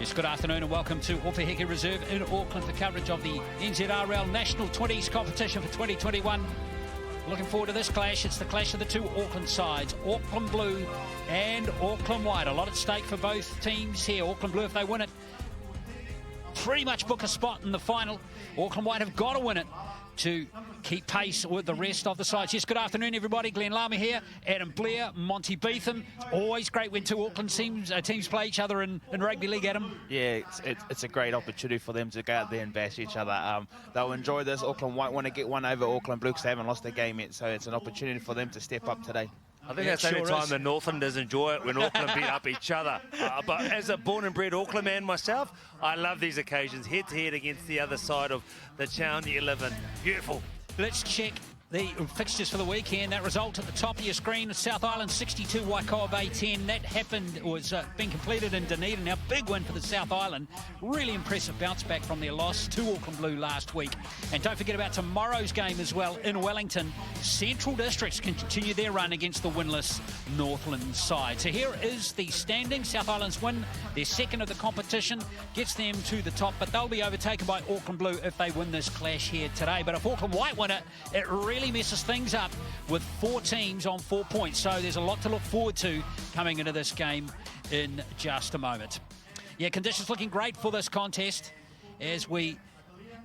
Yes, good afternoon and welcome to Opeheke Reserve in Auckland for coverage of the NZRL National 20s competition for 2021. Looking forward to this clash. It's the clash of the two Auckland sides, Auckland Blue and Auckland White. A lot at stake for both teams here. Auckland Blue, if they win it, pretty much book a spot in the final. Auckland White have got to win it to keep pace with the rest of the sides. Yes, good afternoon, everybody. Glenn Lama here, Adam Blair, Monty Beetham. Always great when two Auckland teams play each other in rugby league, Adam. Yeah, it's a great opportunity for them to go out there and bash each other. They'll enjoy this. Auckland White want to get one over Auckland Blue because they haven't lost a game yet, so it's an opportunity for them to step up today. I think that's the only time the Northlanders enjoy it, when Auckland beat up each other. But as a born and bred Auckland man myself, I love these occasions, head-to-head against the other side of the town that you live in. Beautiful. Let's check the fixtures for the weekend. That result at the top of your screen, South Island 62, Waikoa Bay 10. That happened, was being completed in Dunedin. Now, big win for the South Island. Really impressive bounce back from their loss to Auckland Blue last week. And don't forget about tomorrow's game as well in Wellington. Central Districts can continue their run against the winless Northland side. So here is the standing. South Island's win, their second of the competition, gets them to the top, but they'll be overtaken by Auckland Blue if they win this clash here today. But if Auckland White win it, it really messes things up with 4 teams on 4 points. So there's a lot to look forward to coming into this game in just a moment. Yeah, conditions looking great for this contest as we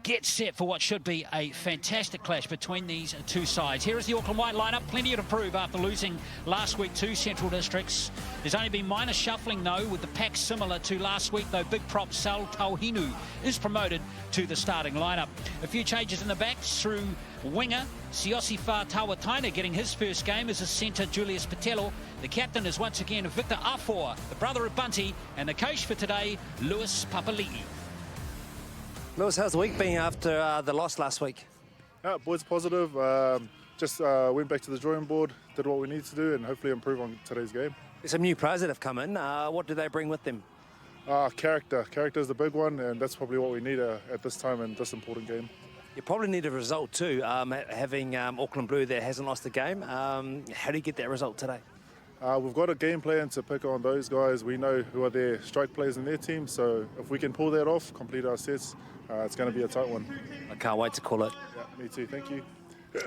get set for what should be a fantastic clash between these two sides. Here is the Auckland White lineup. Plenty to prove after losing last week to Central Districts. There's only been minor shuffling, though, with the pack similar to last week, though big prop Sal Tauhinu is promoted to the starting lineup. A few changes in the backs through winger Siosifa Tawataina getting his first game as a centre Julius Patello. The captain is once again Victor Afoa, the brother of Bunty, and the coach for today, Lewis Papalii. Lewis, how's the week been after the loss last week? Yeah, boys positive. Just went back to the drawing board, did what we need to do, and hopefully improve on today's game. There's some new players that have come in. What do they bring with them? Character. Character is the big one, and that's probably what we need at this time in this important game. You probably need a result too, having Auckland Blue that hasn't lost a game. How do you get that result today? We've got a game plan to pick on those guys. We know who are their strike players in their team, so if we can pull that off, complete our sets, it's going to be a tight one. I can't wait to call it. Yeah, me too. Thank you.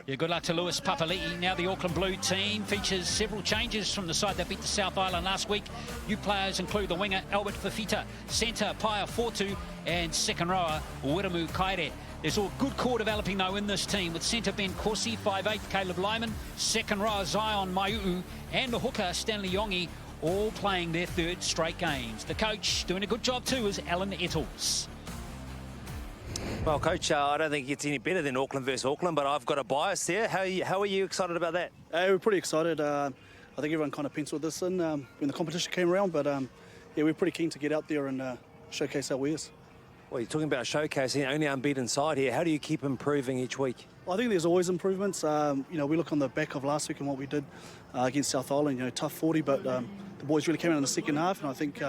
Yeah, good luck to Lewis Papalii. Now the Auckland Blue team features several changes from the side that beat the South Island last week. New players include the winger Albert Fafita, centre Paia Fortu, and second rower Wiramu Kaire. There's all good core developing, though, in this team, with centre Ben Corsi, 5'8", Caleb Lyman, second rower Zion Maiu'u, and the hooker Stanley Yongi, all playing their third straight games. The coach doing a good job too is Alan Ettles. Well, Coach, I don't think it gets any better than Auckland versus Auckland, but I've got a bias there. How are you excited about that? We're pretty excited. I think everyone kind of penciled this in when the competition came around, but yeah, we're pretty keen to get out there and showcase our wares. Well, you're talking about showcasing only unbeaten side here. How do you keep improving each week? I think there's always improvements. We look on the back of last week and what we did against South Island. Tough 40, but the boys really came out in the second half, and I think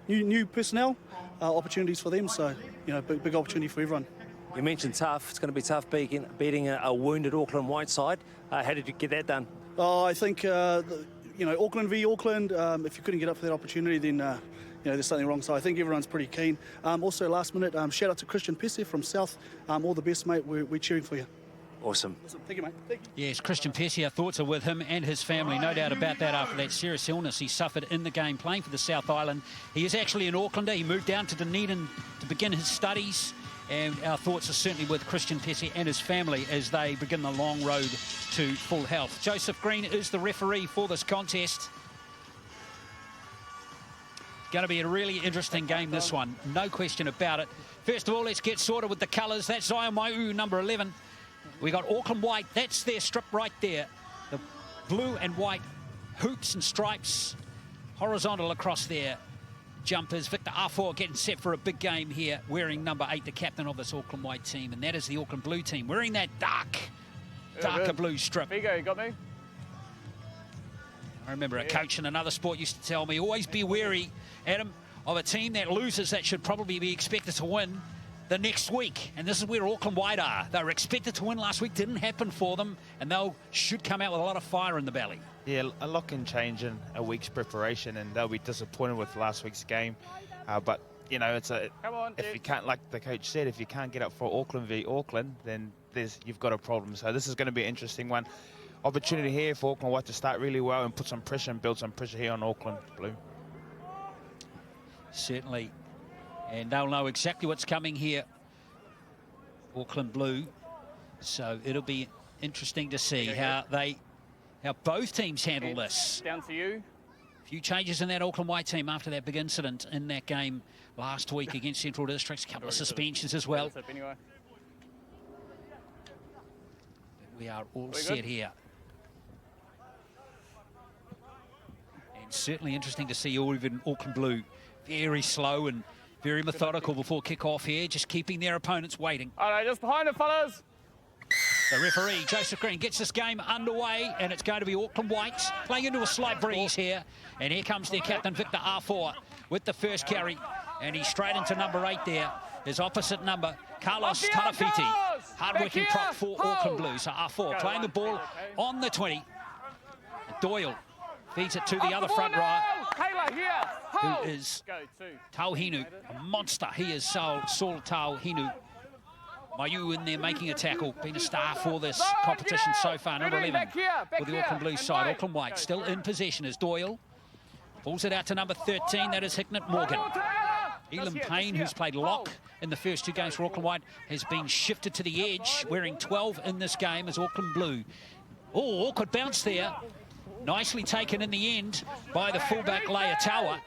new personnel, opportunities for them. So big opportunity for everyone. You mentioned tough. It's going to be tough beating a wounded Auckland White side. How did you get that done? I think Auckland v Auckland. If you couldn't get up for that opportunity, then there's something wrong. So I think everyone's pretty keen. Also, last minute, shout out to Christian Pesce from South. All the best, mate. We're cheering for you. Awesome. Thank you, mate. Thank you. Yes, Christian Pesce, our thoughts are with him and his family. No doubt about that after that serious illness he suffered in the game playing for the South Island. He is actually an Aucklander. He moved down to Dunedin to begin his studies. And our thoughts are certainly with Christian Pesce and his family as they begin the long road to full health. Joseph Green is the referee for this contest. Going to be a really interesting game, this one. No question about it. First of all, let's get sorted with the colours. That's Zion Maiu'u, number 11. We got Auckland White. That's their strip right there. The blue and white hoops and stripes horizontal across their jumpers. Victor Afoa getting set for a big game here, wearing number 8, the captain of this Auckland White team. And that is the Auckland Blue team, wearing that darker blue strip. Figo, you got me? I remember a coach in another sport used to tell me, always be wary, Adam, of a team that loses that should probably be expected to win the next week. And this is where Auckland White are. They were expected to win last week, didn't happen for them, and should come out with a lot of fire in the belly. Yeah, a lot can change in a week's preparation, and they'll be disappointed with last week's game. But you know, if you can't, like the coach said, if you can't get up for Auckland v Auckland, then you've got a problem. So this is going to be an interesting one. Opportunity here for Auckland White to start really well and put some pressure and build some pressure here on Auckland Blue. Certainly. And they'll know exactly what's coming here, Auckland Blue. So it'll be interesting to see how both teams handle this. Down to you. A few changes in that Auckland White team after that big incident in that game last week against Central Districts. A couple of suspensions as well. We are all set here. And certainly interesting to see even Auckland Blue very slow and very methodical before kick-off here, just keeping their opponents waiting. All right, just behind it, fellas. The referee, Joseph Green, gets this game underway, and it's going to be Auckland Whites playing into a slight breeze here. And here comes their captain, Victor R4, with the first carry. And he's straight into number 8 there. His opposite number, Carlos Tarafiti. Hard-working prop for Auckland Blue. So R4 playing the ball on the 20. Doyle feeds it to the other front row, who is Tauhinu, a monster. He is Saul Tauhinu. Mayu in there making a tackle, been a star for this competition so far, number 11 for the Auckland Blue side. Auckland White still in possession as Doyle pulls it out to number 13, that is Hicknett Morgan. Elam Payne, who's played lock in the first 2 games for Auckland White, has been shifted to the edge, wearing 12 in this game as Auckland Blue. Oh, awkward bounce there. Nicely taken in the end by the fullback, Leia Tower.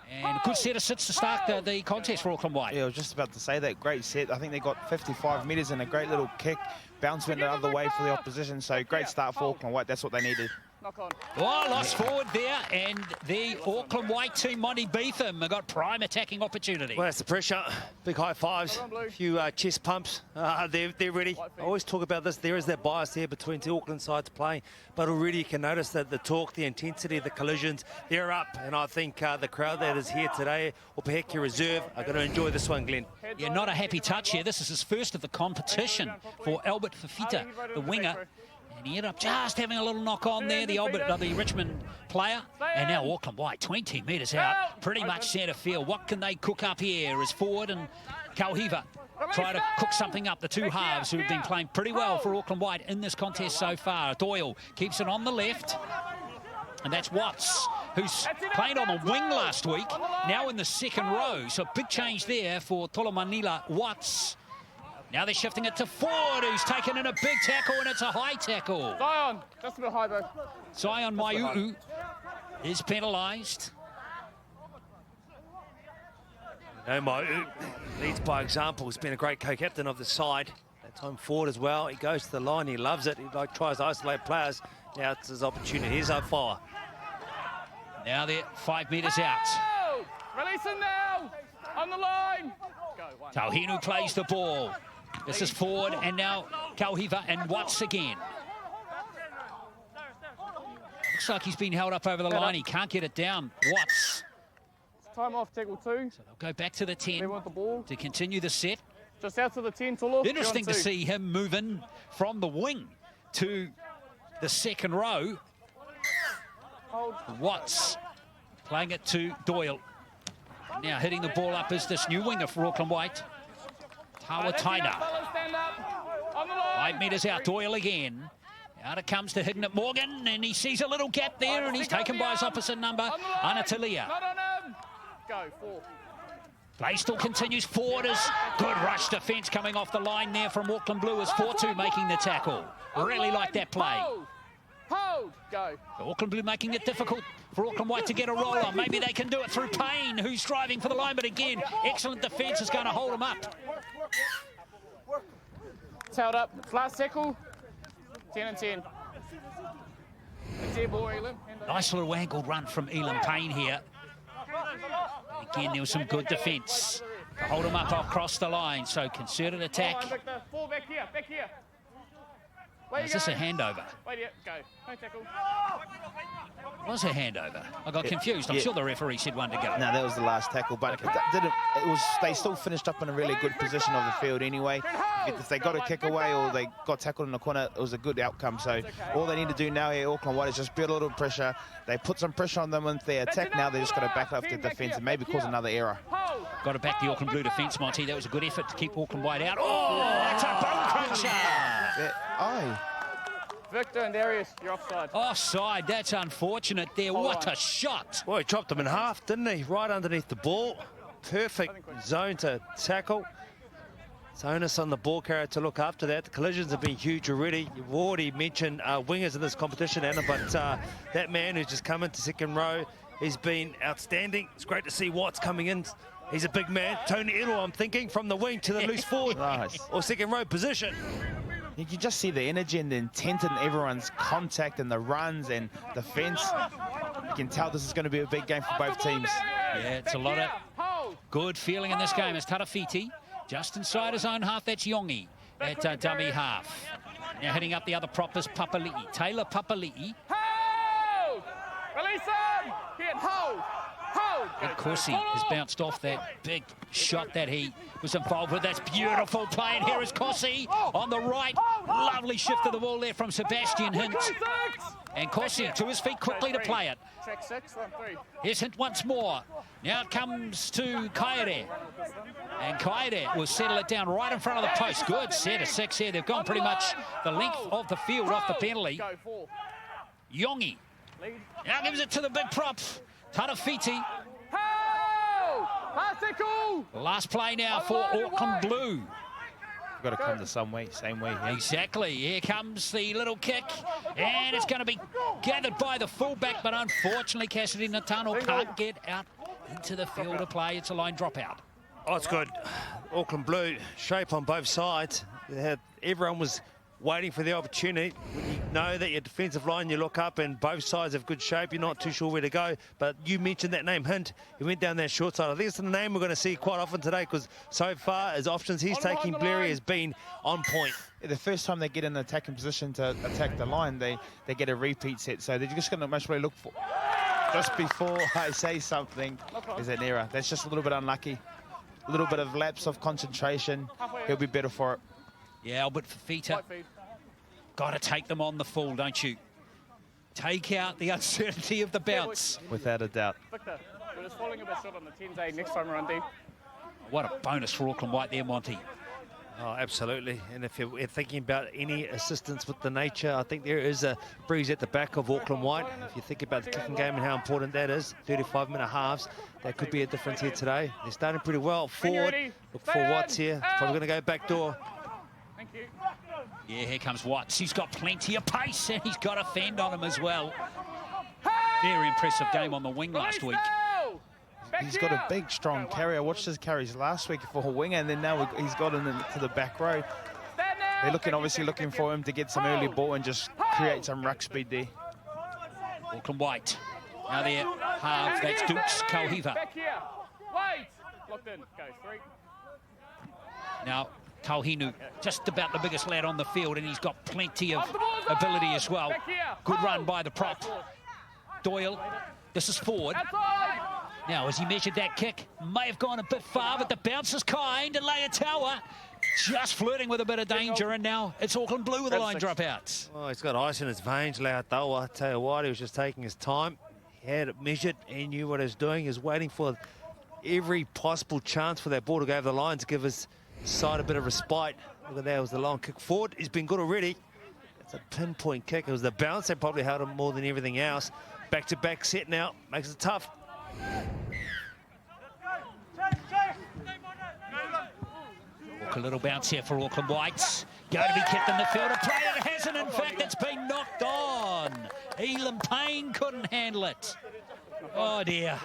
And a good set of sits to start the contest for Auckland White. Yeah, I was just about to say that. Great set. I think they got 55 metres and a great little kick. Bounce went the other way for the opposition. So great start for Auckland White. That's what they needed. Oh, lost forward there, and the Auckland White team, Monty Beetham, have got prime attacking opportunity. Well, that's the pressure. Big high fives, a few chest pumps. They're ready. I always talk about this. There is that bias there between 2 Auckland sides playing, but already you can notice that the torque, the intensity, the collisions, they're up. And I think the crowd that is here today, or Peheke Reserve, are going to enjoy this one, Glenn. Yeah, not a happy touch here. This is his first of the competition for Albert Fafita, the winger. And he ended up just having a little knock on there, the Richmond player. And now Auckland White, 20 metres out, pretty much centre field. What can they cook up here as Ford and Kauhiva try to cook something up, the 2 halves who have been playing pretty well for Auckland White in this contest so far. Doyle keeps it on the left. And that's Watts, who's played on the wing last week, now in the second row. So big change there for Tolomanila Watts. Now they're shifting it to Ford, who's taken in a big tackle, and it's a high tackle. Zion, just a bit high, bro. Zion Maiu'u is penalised. Maiu'u leads by example. He's been a great co-captain of the side. That time Ford as well. He goes to the line, he loves it. He tries to isolate players. Now it's his opportunity. Here's O'Fire. Now they're 5 metres out. Release him now. On the line. Tauhinu plays the ball. This is Ford, and now Kauhiva and Watts again. Looks like he's been held up over the line. He can't get it down. Watts. Time off, tackle 2. So they'll go back to the 10 to continue the set. Just out to the 10, Tulu. Interesting to see him move in from the wing to the second row. Watts playing it to Doyle. Now hitting the ball up is this new winger for Auckland White, Tawa Taina. 5 metres out, Doyle again. Out it comes to Hignett Morgan, and he sees a little gap there, and he's taken by his opposite number, Anatalia. Go, 4. Play still continues. Ford is good rush defence coming off the line there from Auckland Blue as 4-2 making the tackle. Really like that play. Hold, go. Auckland Blue making it difficult for Auckland White to get a roll on. Maybe they can do it through Payne, who's driving for the line, but again, excellent defence is going to hold him up. It's held up. Last tackle. 10 and 10. It's here, boy, Elam. Nice little angled run from Elam Payne here. And again, there was some good defence to hold him up across the line. So concerted attack. Fall back here, back here. Is this a handover? Wait here, go. No tackle. Was a handover? I got confused. I'm sure the referee said one to go. No, that was the last tackle, but they still finished up in a really good position of the field anyway. if they got a kick away or they got tackled in the corner, it was a good outcome. So all they need to do now here, Auckland White, is just build a little pressure. They put some pressure on them with their attack. Now they're just got to back up the defence and maybe cause another error. Got to back the Auckland Blue defence, Monty. That was a good effort to keep Auckland White out. Oh, that's a bone cruncher. Aye. Victor and Darius, you're offside. Offside, that's unfortunate there. What a shot. Well, he chopped him in half, didn't he? Right underneath the ball. Perfect zone to tackle. It's onus on the ball carrier to look after that. The collisions have been huge already. You've already mentioned wingers in this competition, Anna, but that man who's just come into second row, he's been outstanding. It's great to see Watts coming in. He's a big man. Tony Ero, I'm thinking, from the wing to the loose forward or second row position. You can just see the energy and the intent in everyone's contact and the runs and defence. You can tell this is going to be a big game for both teams. Yeah, it's a lot of good feeling in this game. It's Tarafiti just inside his own half. That's Yongi at dummy half. Now hitting up the other prop is Papalii. Taylor Papalii. Hold! Release him! Hit, hold! Hold! Of course, he has bounced off that big shot that he was involved with. That's beautiful play. And here is Kossi on the right. Lovely shift of the ball there from Sebastian Hint. And Kossi to his feet quickly to play it. Track 6, 1, 3. Here's Hint once more. Now it comes to Kaere. And Kaere will settle it down right in front of the post. Good set of 6 here. They've gone pretty much the length of the field off the penalty. Yongi now gives it to the big prop. Tarafiti. Last play now for Auckland Blue. Got to come the same way here. Exactly. Here comes the little kick, and it's going to be gathered by the fullback, but unfortunately Cassidy Natano can't get out into the field of play. It's a line dropout. Oh, it's good. Auckland Blue, shape on both sides. Everyone was waiting for the opportunity. When you know that your defensive line, you look up and both sides have good shape, you're not too sure where to go. But you mentioned that name, Hint. He went down that short side. I think it's the name we're going to see quite often today because so far, as options he's taking, Blairy has been on point. The first time they get in the attacking position to attack the line, they get a repeat set. So they're just going to most probably look for... Just before I say something, is an error. That's just a little bit unlucky. A little bit of lapse of concentration. He'll be better for it. Yeah, Albert Fafita. Got to take them on the full, don't you? Take out the uncertainty of the bounce. Without a doubt. Victor, we're just falling a bit short on the 10s next time around, Dean. What a bonus for Auckland White there, Monty. Oh, absolutely. And if you're thinking about any assistance with the nature, I think there is a breeze at the back of Auckland White. If you think about the kicking game and how important that is, 35-minute halves, that could be a difference here today. They're starting pretty well forward. Look for Watts here. Probably going to go back door. Thank you. Yeah, here comes Watts. He's got plenty of pace and he's got a fend on him as well. Very impressive game on the wing last week. He's got a big, strong carry. I watched his carries last week for a winger, and then now he's got him into the back row. They're obviously looking for him to get some early ball and just create some ruck speed there. Auckland White. Now they're half. That's Dukes Kauhiva. Back here. Wait. Locked in. Go 3. Now Kauhinu, just about the biggest lad on the field, and he's got plenty of ability as well. Good run by the prop. Doyle. This is forward. Now, as he measured that kick, may have gone a bit far, but the bounce is kind. And Leia Tower just flirting with a bit of danger, and now it's Auckland Blue with the line dropouts. Oh, he's got ice in his veins, Leia Tower. I tell you what, he was just taking his time. He had it measured. He knew what he was doing. He was waiting for every possible chance for that ball to go over the line to give his side a bit of respite. Look at that, it was the long kick forward. He's been good already. It's a pinpoint kick. It was the bounce that probably held him more than everything else. Back-to-back set now, makes it tough. A little bounce here for Auckland Whites. Going to be kept in the field. A play that hasn't, in fact, it's been knocked on. Elam Payne couldn't handle it. Oh, dear.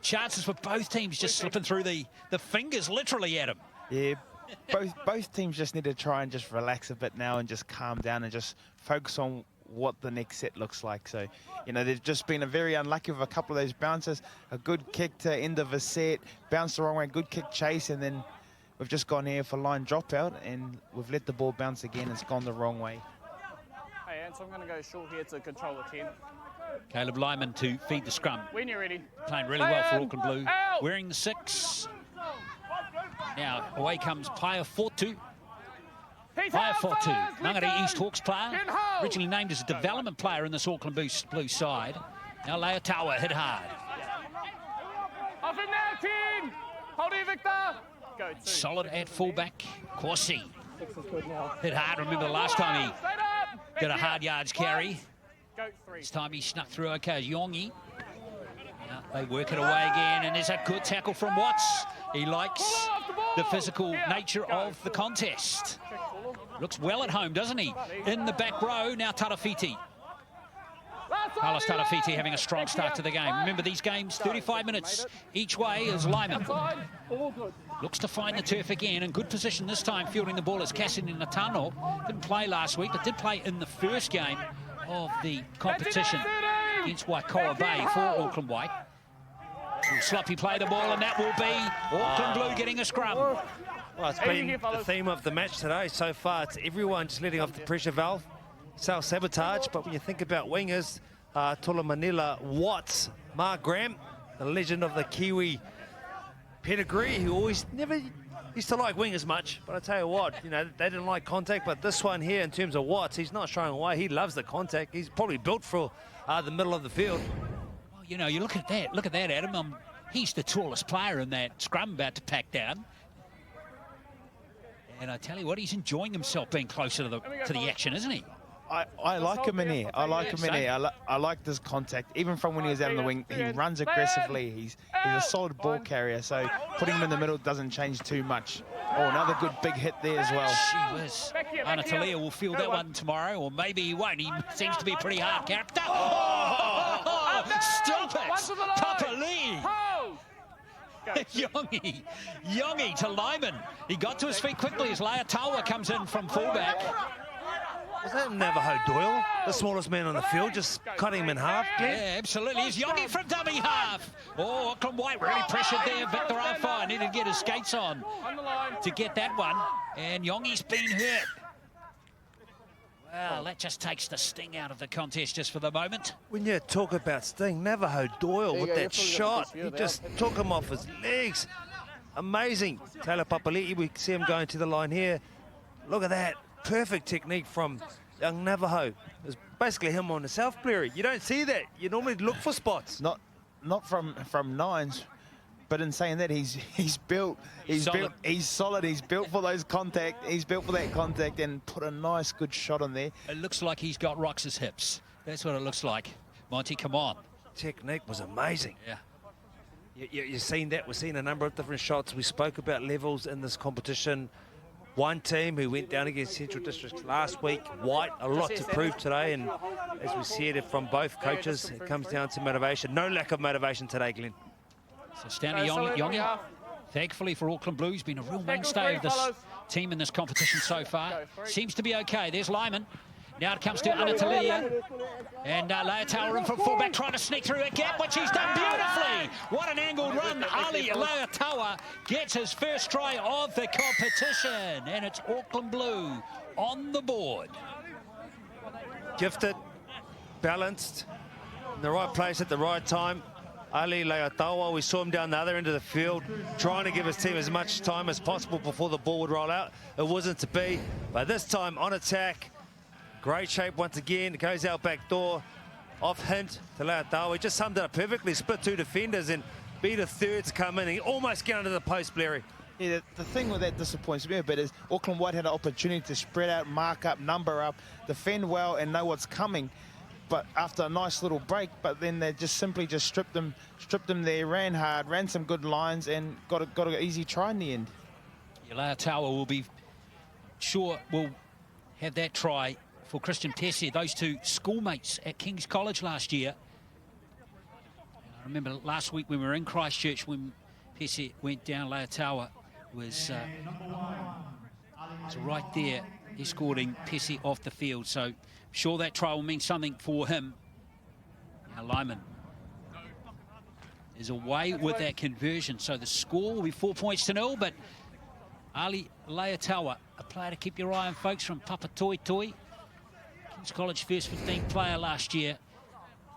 Chances for both teams just slipping through the fingers, literally, Adam. Yeah, both teams just need to try and just relax a bit now and just calm down and just focus on what the next set looks like. So, you know, they've just been very unlucky with a couple of those bounces. A good kick to end of a set, bounced the wrong way, good kick chase, and then we've just gone here for line dropout and we've let the ball bounce again. It's gone the wrong way. Hey, and so I'm going to go short here to control the 10. Caleb Lyman to feed the scrum. When you're ready. Playing really well for Auckland Blue. Wearing the 6. Now away comes Paia Fortu. He's Paia out, Fortu, fellas, let's Mangere go. East Hawks player, Get home. originally named as a development player in this Auckland Blue side. Now Leia Taua hit hard. Off him now, team. Hold it, Victor. Go, 2. Solid at fullback, Corsi. Hit hard, remember the last time Straight up. he got a hard yards carry. Go, 3. This time he snuck through okay as Yongi. Now they work it away again, and there's a good tackle from Watts. He likes the physical nature of the contest. Looks well at home, doesn't he? In the back row, now Tarafiti. Carlos Tarafiti having a strong start to the game. Remember, these games, 35 minutes each way is Lyman. Looks to find the turf again, in good position this time, fielding the ball as Cassidy Natano. Didn't play last week, but did play in the first game of the competition against Waikoa Bay for Auckland White. Will sloppy play the ball, and that will be Auckland Blue getting a scrum. Well, it's been the theme of the match today so far. It's everyone just letting off the pressure valve, self-sabotage. But when you think about wingers, Tola Manila, Watts, Mark Graham, the legend of the Kiwi pedigree, who always never used to like wingers much. But I tell you what, you know, they didn't like contact. But this one here, in terms of Watts, he's not shying away. He loves the contact. He's probably built for the middle of the field. Well, you know, you look at that, Adam. He's the tallest player in that scrum about to pack down. And I tell you what, he's enjoying himself being closer to the action, isn't he? I like him in here. I like him in here. I like this contact. Even from when he was out on the wing, he runs aggressively. He's a solid ball carrier, so putting him in the middle doesn't change too much. Oh, another good big hit there as well. She was. Anatalia will feel that one tomorrow, or maybe he won't. He seems to be a pretty hard character. Oh, stop it! Papalii! Yongi to Lyman. He got to his feet quickly as Leia Taua comes in from fullback. Was that Navajo Doyle, the smallest man on the field, just cutting him in half? Yeah, absolutely. It's Yongi from dummy half. Oh, Auckland White really pressured there. Victor Alfai needed to get his skates on to get that one. And Yongi's been hurt. Well, that just takes the sting out of the contest just for the moment. When you talk about sting, Navajo Doyle with that shot, he just took him off his legs. Amazing. Taylor Papalii, we see him going to the line here. Look at that. Perfect technique from young Navajo. It's basically him on the South Bleary. You don't see that. You normally look for spots. Not from nines, but in saying that, he's built. He's solid. He's built for those contact. He's built for that contact and put a nice, good shot on there. It looks like he's got Rox's hips. That's what it looks like. Monty, come on. Technique was amazing. Yeah. You've seen that. We've seen a number of different shots. We spoke about levels in this competition. One team who went down against Central Districts last week, White, a lot to prove today, and as we said it from both coaches, it comes down to motivation. No lack of motivation today, Glenn. So Stanley Yongi, thankfully for Auckland Blues, been a real mainstay of this team in this competition so far. Seems to be okay. There's Lyman. Now it comes to Anatalia. And Leia Taua in from fullback, trying to sneak through a gap, which he's done beautifully. What an angled run. Leia Taua gets his first try of the competition. And it's Auckland Blue on the board. Gifted, balanced, in the right place at the right time. Ali Leia Taua, we saw him down the other end of the field, trying to give his team as much time as possible before the ball would roll out. It wasn't to be, but this time on attack, great shape once again. It goes out back door, off hint to Leia Taua. He just summed it up perfectly, split two defenders and beat a third to come in. He almost get under the post, Blairey. Yeah, the thing with that disappoints me a bit is Auckland White had an opportunity to spread out, mark up, number up, defend well and know what's coming. But after a nice little break, but then they just simply stripped them there, ran hard, ran some good lines and got an easy try in the end. Leia Taua will be sure will have that try for Christian Pesce, those two schoolmates at King's College last year. And I remember last week when we were in Christchurch when Pesce went down, Leia Taua was right there escorting Pesce off the field. So I'm sure that try will mean something for him. Now Lyman is away with that conversion. So the score will be 4 points to 0, but Ali Leia Taua, a player to keep your eye on, folks, from Papatoi. King's College first 15 player last year.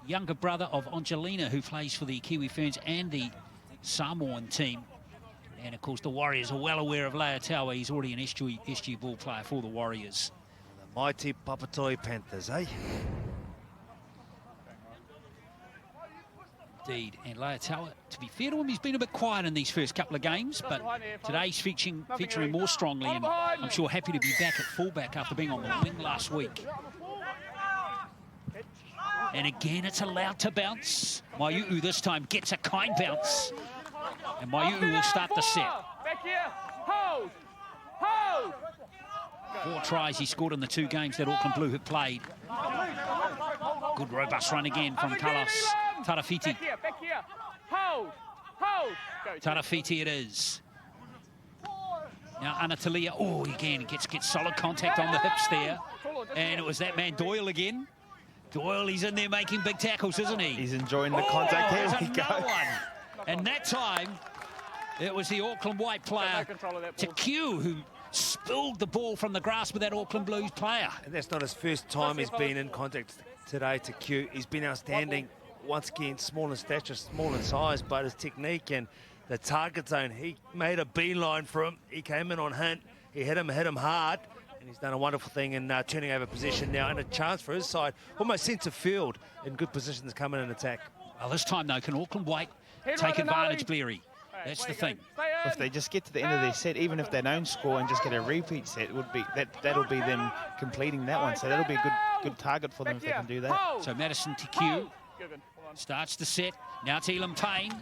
Younger brother of Angelina, who plays for the Kiwi Ferns and the Samoan team. And, of course, the Warriors are well aware of Leia Taua. He's already an SG ball player for the Warriors. The mighty Papalii Panthers, eh? Indeed. And Leia Taua, to be fair to him, he's been a bit quiet in these first couple of games, but today's featuring more strongly, and I'm sure happy to be back at fullback after being on the wing last week. And again, it's allowed to bounce. Maiu'u this time gets a kind bounce. And Maiu'u will start the set. Back here. Hold. Hold. 4 tries he scored in the 2 games that Auckland Blue have played. Good robust run again from Carlos Tarafiti. Back here. Back here. Hold. Hold. Go. Tarafiti it is. Now Anatalia, oh, again, gets solid contact on the hips there. And it was that man Doyle again. Doyle, he's in there making big tackles, isn't he? He's enjoying the contact. Here we go. One. And that time, it was the Auckland White player, Tekiu, who spilled the ball from the grasp of that Auckland Blues player. And that's not his first time he's been in contact today to Q. He's been outstanding. Once again, small in stature, small in size, but his technique and the target zone, he made a beeline for him. He came in on hint. He hit him hard. And he's done a wonderful thing in turning over possession now, and a chance for his side, almost centre field in good positions coming in attack. Well, this time, though, can Auckland White take advantage, Bleary? That's the thing. If they just get to the end of their set, even if they don't score and just get a repeat set, it would be that'll be them completing that one. So that'll be a good target for them if they can do that. So Madison Tekiu starts the set. Now to Elam Payne.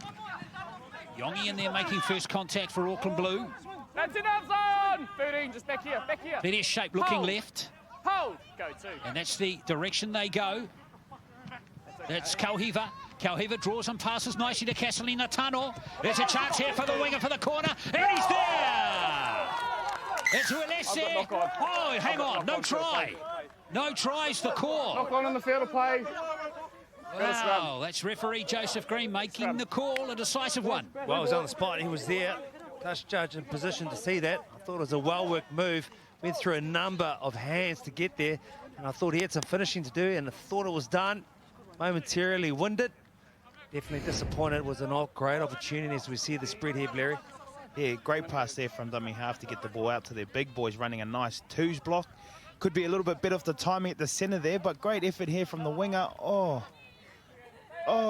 Yongi in there making first contact for Auckland Blue. That's enough zone. 13, just back here. Back here. Plenty of shape looking left. Hold. Go 2. And that's the direction they go. That's Kauhiva. Kauhiva draws and passes nicely to Kasalina Tano. There's a chance here for the winger for the corner. And he's there! It's Uelese. Oh, hang on. No try. No tries for call. Knock on in the field of play. Wow, that's referee Joseph Green making the call, a decisive one. Well, he was on the spot. He was there. Touch judge in position to see that. I thought it was a well-worked move. Went through a number of hands to get there. And I thought he had some finishing to do, and I thought it was done. Momentarily winded. Definitely disappointed. It was a great opportunity as we see the spread here, Larry. Yeah, great pass there from dummy half to get the ball out to their big boys running a nice 2s block. Could be a little bit better off the timing at the centre there, but great effort here from the winger. Oh,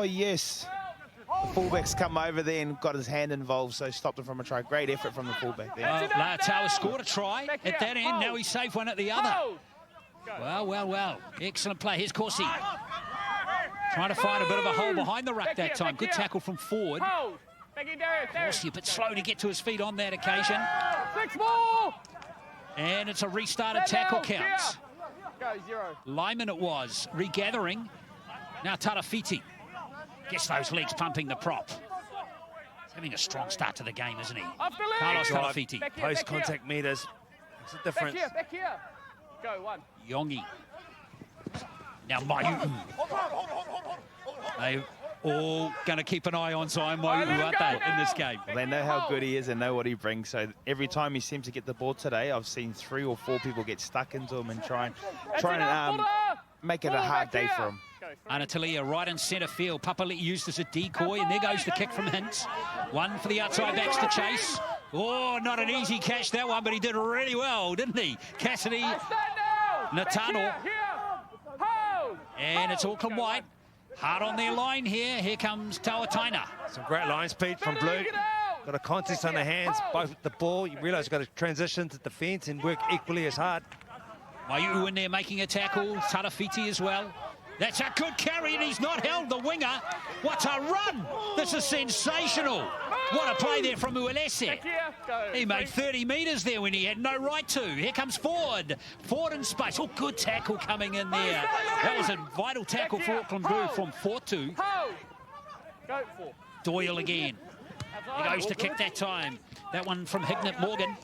yes. The fullback's come over there and got his hand involved, so stopped him from a try. Great effort from the fullback there. Leia Taua scored a try at that end. Now he saved one at the other. Well. Excellent play. Here's Corsi. Trying to find a bit of a hole behind the ruck that time. Good tackle from forward. Corsi a bit slow to get to his feet on that occasion. 6 more. And it's a restarted tackle count. Go 0. Lyman it was. Regathering. Now Tarafiti. Gets those legs pumping the prop. He's having a strong start to the game, isn't he? Carlos Tarafiti. Post-contact meters. It's a difference. Back here. Go 1. Yongi. Now Maiu'u. They all going to keep an eye on Zion Maiu'u, aren't they, in this game? Well, they know how good he is and know what he brings. So every time he seems to get the ball today, I've seen 3 or 4 people get stuck into him and try and make it a hard day for him. Anatalia right in centre field. Papalii used as a decoy, and there goes the kick from Hintz. One for the outside backs to chase. Oh, not an easy catch that one, but he did really well, didn't he? Cassidy Natano. And it's Auckland White. Hard on their line here. Here comes Tauataina. Some great line speed from Blue. Got a contest on the hands, both with the ball. You realise you've got to transition to defence and work equally as hard. Maiu'u in there making a tackle. Tarafiti as well. That's a good carry, and he's not held, the winger. What a run! This is sensational. What a play there from Uelese. He made 30 metres there when he had no right to. Here comes Ford. Ford in space. Oh, good tackle coming in there. That was a vital tackle for Auckland Blue from Fortu. Go 4. Doyle again. He goes to kick that time. That one from Hignett Morgan.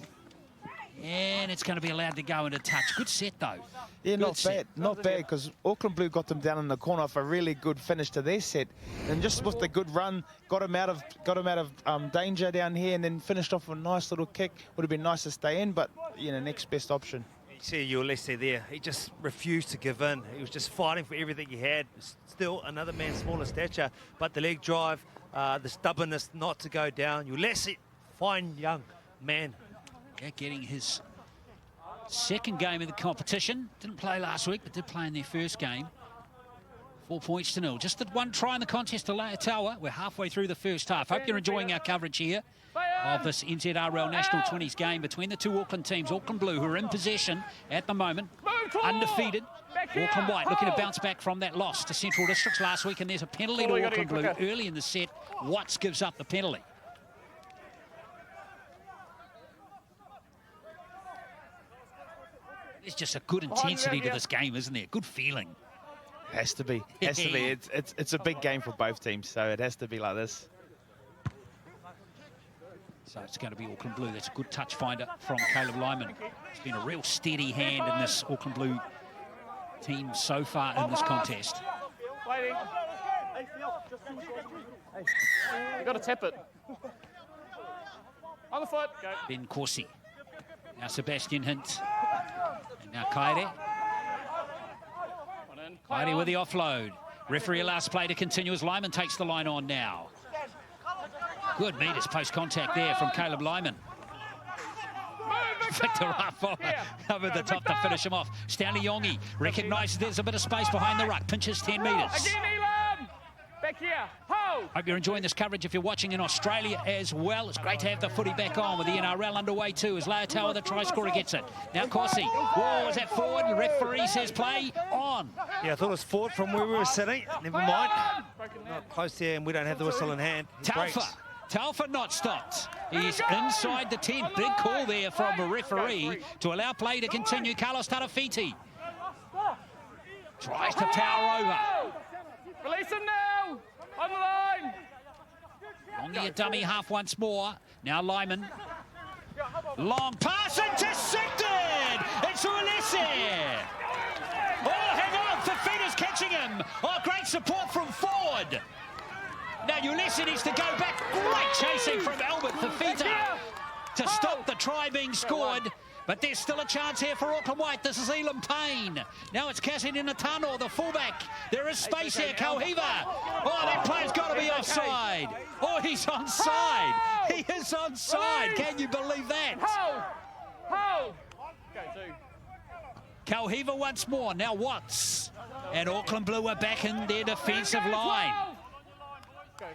And it's going to be allowed to go into touch. Good set, though. Yeah, not bad. Not bad, because Auckland Blue got them down in the corner for a really good finish to their set. And just with the good run, got him out of danger down here and then finished off with a nice little kick. Would have been nice to stay in, but, you know, next best option. You see Uelese there. He just refused to give in. He was just fighting for everything he had. Still another man smaller stature, but the leg drive, the stubbornness not to go down. Uelese fine young man. Yeah, getting his second game of the competition. Didn't play last week, but did play in their first game. 4 points to 0. Just the one try in the contest to Leia. We're halfway through the first half. Hope you're enjoying our coverage here of this NZRL National 20s game between the two Auckland teams. Auckland Blue, who are in possession at the moment, undefeated. Auckland White looking to bounce back from that loss to Central Districts last week, and there's a penalty to Auckland Blue early in the set. Watts gives up the penalty. There's just a good intensity to this game, isn't there? Good feeling. Has to be. Has to be. It's a big game for both teams, so it has to be like this. So it's going to be Auckland Blue. That's a good touch finder from Caleb Lyman. It's been a real steady hand in this Auckland Blue team so far in this contest. Waiting. You got to tap it. On the foot. Go. Ben Corsi. Now Sebastian Hint. And now Kaire. Kaire with the offload. Referee allows play to continue as Lyman takes the line on now. Good meters post-contact there from Caleb Lyman. Victor Rafa over the top to finish him off. Stanley Yongi recognises there's a bit of space behind the ruck. Pinches 10 metres. Again, Elam! Back here. Ho! Hope you're enjoying this coverage if you're watching in Australia as well. It's great to have the footy back on with the NRL underway too as Leia, the try scorer, gets it. Now Corsi. Whoa, is that forward? The referee says play on. Yeah, I thought it was forward from where we were sitting. Never mind. Not close there, and we don't have the whistle in hand. Taufa not stopped. He's inside the 10. Big call there from the referee to allow play to continue. Carlos Tarafiti tries to power over. Release him now. On the line. Longy a dummy half once more. Now Lyman. Long pass intercepted. It's Ulysses. Oh, hang on. Fafita's catching him. Oh, great support from forward. Now Ulysses needs to go back. Great chasing from Albert Fafita to stop the try being scored. But there's still a chance here for Auckland White. This is Elam Payne. Now it's Cassidy Natano, the fullback. There is space here. Kauhiva. Oh, that player's got to be offside. Oh, he's onside. He is onside. Can you believe that? Kauhiva once more. Now Watts. And Auckland Blue are back in their defensive line.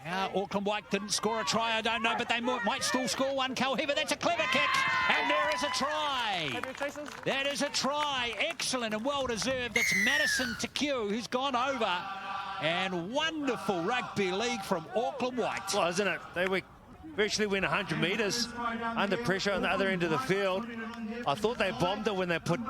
Now, Auckland White didn't score a try, I don't know, but they might still score one. Kauhiva, that's a clever kick, and there is a try. That is a try, excellent and well-deserved. It's Madison Tekiu who's gone over, and wonderful rugby league from Auckland White. Well, isn't it? They virtually went 100 metres under pressure on the other end of the field. I thought they bombed it when they put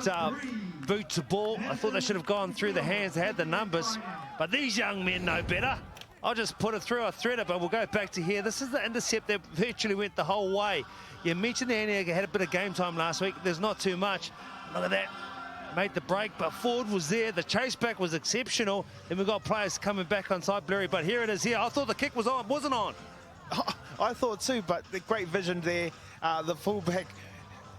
boot to ball. I thought they should have gone through the hands, they had the numbers, but these young men know better. I'll just put it through, I thread it, but we'll go back to here. This is the intercept that virtually went the whole way. You mentioned the Aniaga had a bit of game time last week. There's not too much. Look at that. Made the break, but Ford was there. The chase back was exceptional. Then we've got players coming back on side, blurry, but here it is here. I thought the kick was on, wasn't on. I thought too, but the great vision there. The fullback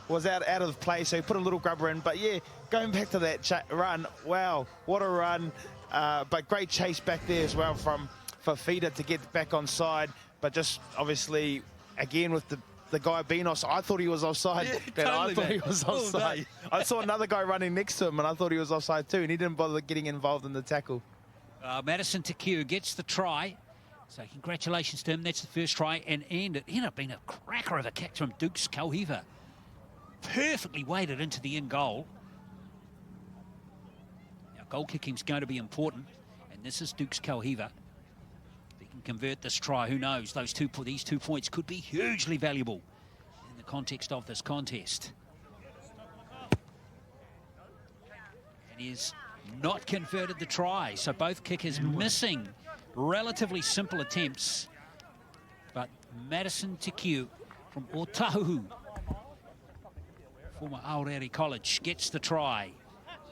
was out of play, so he put a little grubber in. But yeah, going back to that run, wow, what a run. But great chase back there as well from Fafita to get back on side, but just obviously again with the guy Benos, I thought he was offside. Yeah, totally, I thought he was offside. I saw another guy running next to him and I thought he was offside too, and he didn't bother getting involved in the tackle. Madison Tekiu gets the try, so congratulations to him. That's the first try, and it ended up being a cracker of a kick from Dukes Kauhiva. Perfectly weighted into the end goal. Now goal kicking's going to be important, and this is Dukes Kauhiva. Convert this try, who knows? These 2 points could be hugely valuable in the context of this contest. And he's not converted the try, so both kickers missing relatively simple attempts. But Madison Tekiu from Otahu, former Aorere College, gets the try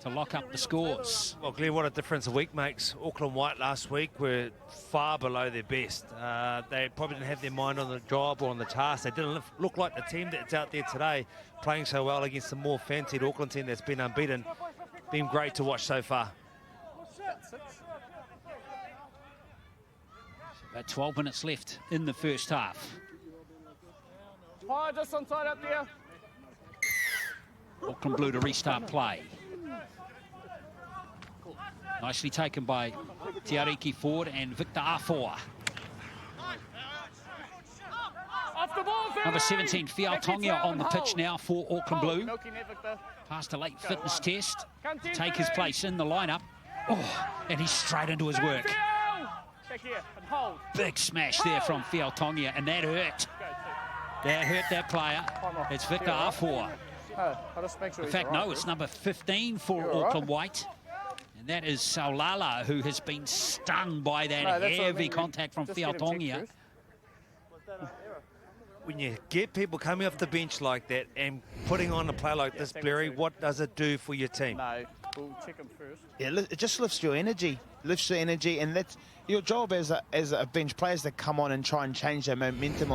to lock up the scores. Well, Glenn, what a difference a week makes. Auckland White last week were far below their best. They probably didn't have their mind on the job or on the task. They didn't look like the team that's out there today, playing so well against the more fancied Auckland team that's been unbeaten. Been great to watch so far. About 12 minutes left in the first half. Fire just on side up there. Auckland Blue to restart play. Nicely taken by Tiariki Ford and Victor Afoa. Off the ball, Number 17, Fialtongia on the pitch now for Auckland Blue. Milky net, Victor. Passed a late fitness test to take his place in the lineup. Oh, and he's straight into his work. Back here and hold. Big smash there from Fialtongia, and that hurt. That hurt that player. It's Victor Afoa. I'll just make sure In fact, no, it's number 15 for Auckland White. And that is Saulala, who has been stung by that heavy contact from Fialtongia. When you get people coming off the bench like that and putting on a play like this, Blurry, what does it do for your team? No, we'll check them first. Yeah, it just lifts your energy. And that's your job as a bench player, is to come on and try and change their momentum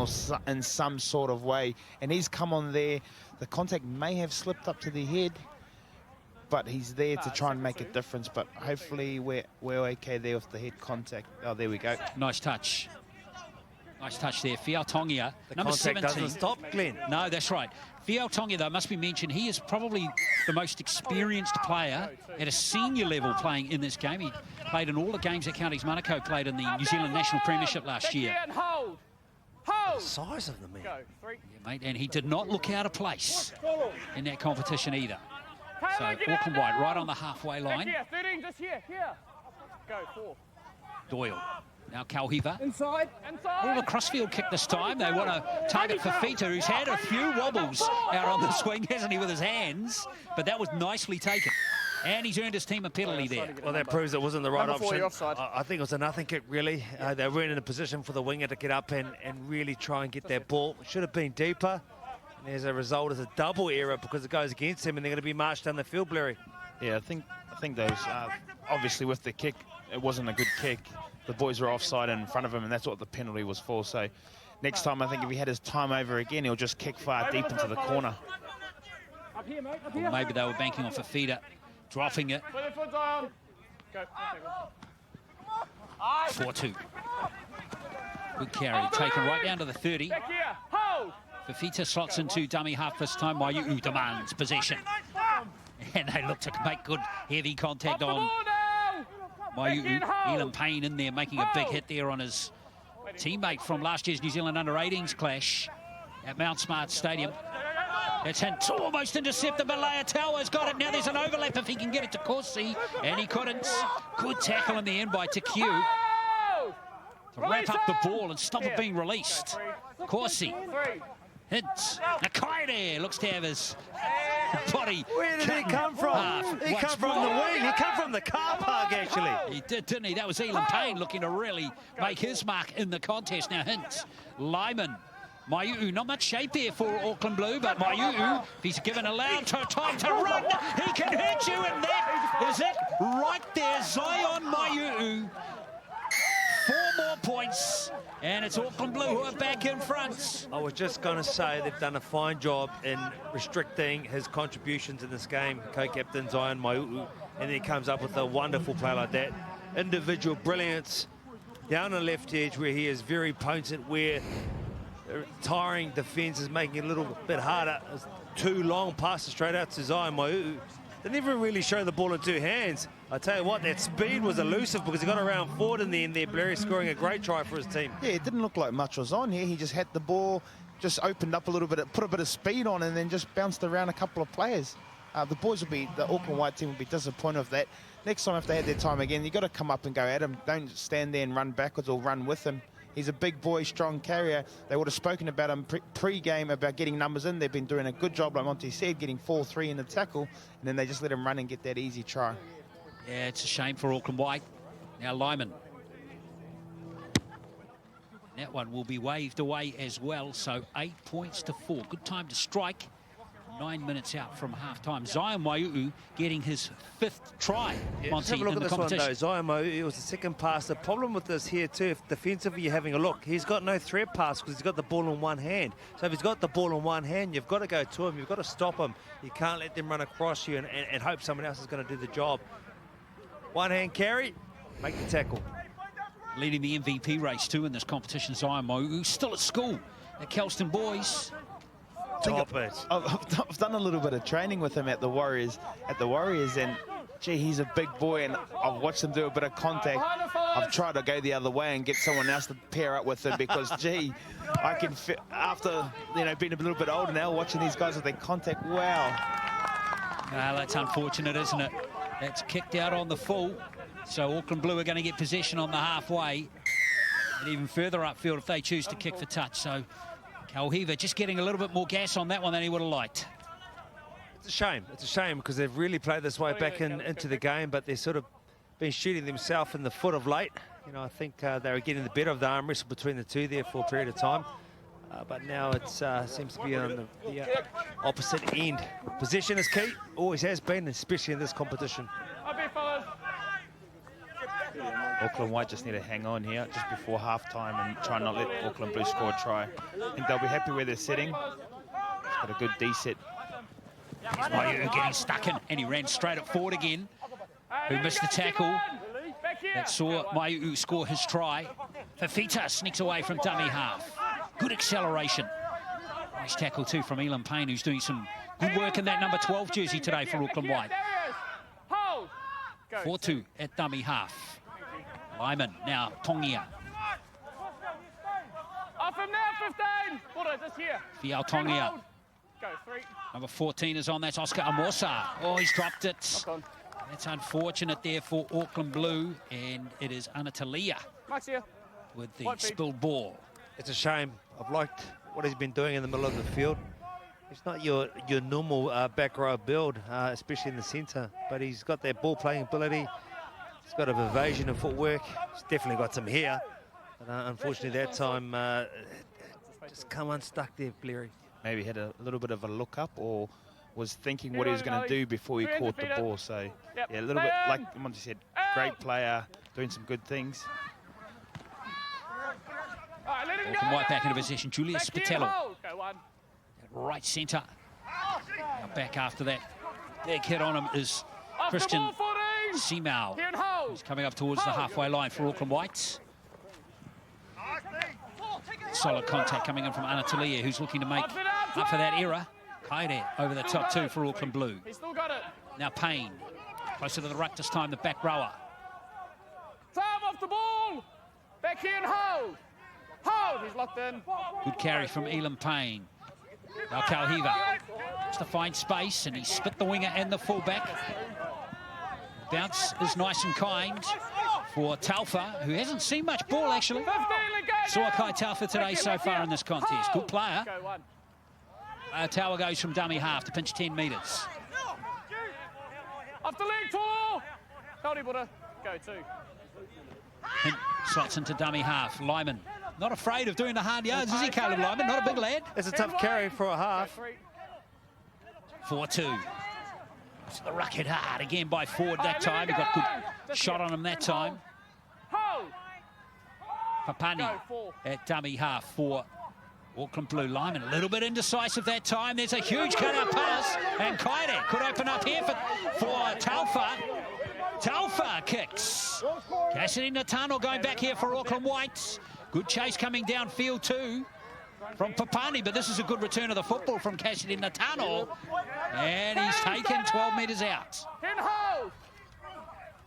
in some sort of way. And he's come on there. The contact may have slipped up to the head, but he's there to try and make a difference. But hopefully we're okay there with the head contact. Oh, there we go. Nice touch. Nice touch there. Fialtongia, number 17. Doesn't stop, Glenn. No, that's right. Fialtongia, though, must be mentioned, he is probably the most experienced player at a senior level playing in this game. He played in all the games that Counties Manukau played in the New Zealand National Premiership last year. And hold. Hold. The size of the man. Go. 3. Yeah, mate, and he did not look out of place in that competition either. So Auckland White right on the halfway line. Here, 13, just here. Go, 4. Doyle. Now Kauhiva. Inside. Well, a crossfield kick this time. They want to target Fafita, who's had a few wobbles out on the swing, hasn't he, with his hands? But that was nicely taken. And he's earned his team a penalty there. Well, that proves it wasn't the right option. Offside. I think it was a nothing kick, really. They weren't in a position for the winger to get up and really try and get that ball. It should have been deeper. And as a result, it's a double error because it goes against him and they're going to be marched down the field, Blurry. Yeah, I think those, obviously with the kick, it wasn't a good kick. The boys were offside in front of him, and that's what the penalty was for. So next time, I think if he had his time over again, he'll just kick far deep into the corner. Up here, mate. Or maybe they were banking on Fafita, dropping it. Put your foot down. Go. 4-2. Good carry, taken right down to the 30. Back here. Hold. Fafita slots into dummy half this time. Maiu'u demands possession. And they look to make good heavy contact on Maiu'u. Elam Payne in there making a big hit there on his teammate from last year's New Zealand Under-18s clash at Mount Smart Stadium. It's almost intercepted, but Leia Taua's got it. Now there's an overlap if he can get it to Corsi, and he couldn't. Good tackle in the end by Tekiu to wrap up the ball and stop it being released. Corsi. Hint. Nakaire looks to have his body. Where did he come from? He come from the wing. He come from the car park, actually. He did, didn't he? That was Elam Payne looking to really make his mark in the contest. Now, Hint, Lyman, Maiu'u, not much shape there for Auckland Blue, but Maiu'u, if he's given allowed time to run, he can hurt you, and that is it right there. Zion Maiu'u. 4 more points, and it's Auckland Blue who are back in front. I was just going to say they've done a fine job in restricting his contributions in this game, co-captain Zion Maiu'u, and he comes up with a wonderful play like that. Individual brilliance down the left edge where he is very potent, where tiring defence is making it a little bit harder. It's 2 long passes straight out to Zion Maiu'u. They never really show the ball in 2 hands. I tell you what, that speed was elusive because he got around forward in the end there. Blair scoring a great try for his team. Yeah, it didn't look like much was on here. He just had the ball, just opened up a little bit, put a bit of speed on, and then just bounced around a couple of players. The Auckland White team will be disappointed with that. Next time, if they had their time again, you've got to come up and go at him. Don't stand there and run backwards or run with him. He's a big boy, strong carrier. They would have spoken about him pre-game about getting numbers in. They've been doing a good job, like Monty said, getting 4-3 in the tackle, and then they just let him run and get that easy try. Yeah, it's a shame for Auckland White. Now Lyman. That one will be waved away as well, so 8 points to 4. Good time to strike. 9 minutes out from half-time. Zion Maiu'u getting his 5th try, Monty, have a look at this competition. One, though. Zion Maiu'u was the 2nd pass. The problem with this here, too, if defensively you're having a look, he's got no threat pass because he's got the ball in one hand. So if he's got the ball in one hand, you've got to go to him. You've got to stop him. You can't let them run across you and hope someone else is going to do the job. One-hand carry, make the tackle. Leading the MVP race, too, in this competition, Zion Maiu'u. Still at school at Kelston Boys. Stop it. I've done a little bit of training with him at the Warriors, and gee, he's a big boy, and I've watched him do a bit of contact. I've tried to go the other way and get someone else to pair up with him because, gee, I can fit, after, you know, being a little bit older now, watching these guys with their contact, wow. Well, that's unfortunate, isn't it? That's kicked out on the full. So Auckland Blue are going to get possession on the halfway. And even further upfield if they choose to kick for touch. So Kauhiva just getting a little bit more gas on that one than he would have liked. It's a shame. It's a shame because they've really played this way back into the game, but they've sort of been shooting themselves in the foot of late. You know, I think they were getting the better of the arm wrestle between the two there for a period of time. But now it seems to be on the opposite end. Possession is key, always has been, especially in this competition. Auckland White just need to hang on here just before half-time and try not let Auckland Blue score a try. I think they'll be happy where they're sitting. It's got a good D set. Here's Maiu getting stuck in, and he ran straight at forward again. Who missed the tackle. That saw Maiu score his try. Fafita sneaks away from dummy half. Good acceleration. Nice tackle too from Elan Payne, who's doing some good work in that number 12 jersey today for Auckland White. 4-2 at dummy half. Lyman, now Tongia. Off him now, 15. Buddha, just here. Fiao Tongia. Go, 3. Number 14 is on, that's Oscar Amosa. Oh, he's dropped it. That's unfortunate there for Auckland Blue, and it is Leia with the spilled ball. It's a shame. I've liked what he's been doing in the middle of the field. It's not your normal back row build, especially in the centre, but he's got that ball playing ability. He's got a evasion of footwork. He's definitely got some here. But unfortunately, that time just come unstuck there, Bleary. Maybe had a little bit of a look up or was thinking what he was going to do before he caught the ball. So, yeah, a little bit, like Monty said, great player, doing some good things. Auckland White back into position. Julius Spatello. Right centre. Now back after that. Big hit on him is Christian Simao. He's coming up towards the halfway line for Auckland Whites. Solid contact coming in from Anatolia, who's looking to make up for that error. Kaire over the top two for Auckland Blue. Now Payne. Closer to the ruck this time, the back rower. Time off the ball. Back here and hold. Hold. He's locked in. Good carry from Elan Payne. Now Kauhiva just to find space, and he split the winger and the fullback. Bounce is nice and kind for Taufa, who hasn't seen much ball actually. Suakai Taufa today so far in this contest. Good player. Tower goes from dummy half to pinch 10 metres. Off the leg, tall. Tony Buddha, go 2. Hint slots into dummy half. Lyman, not afraid of doing the hard yards, is he, Caleb Lyman? Not a big lad. It's a tough carry for a half. 4-2. So the ruck hit hard again by Ford that time. He got good shot on him that time. Papani at dummy half for Auckland Blue. Lyman a little bit indecisive that time. There's a huge cut-out pass, and Kaire could open up here for Taufa. Taufa kicks. Cassidy Natano going back here for Auckland Whites. Good chase coming downfield too from Papani, but this is a good return of the football from Cassidy Natano. And he's taken 12 metres out.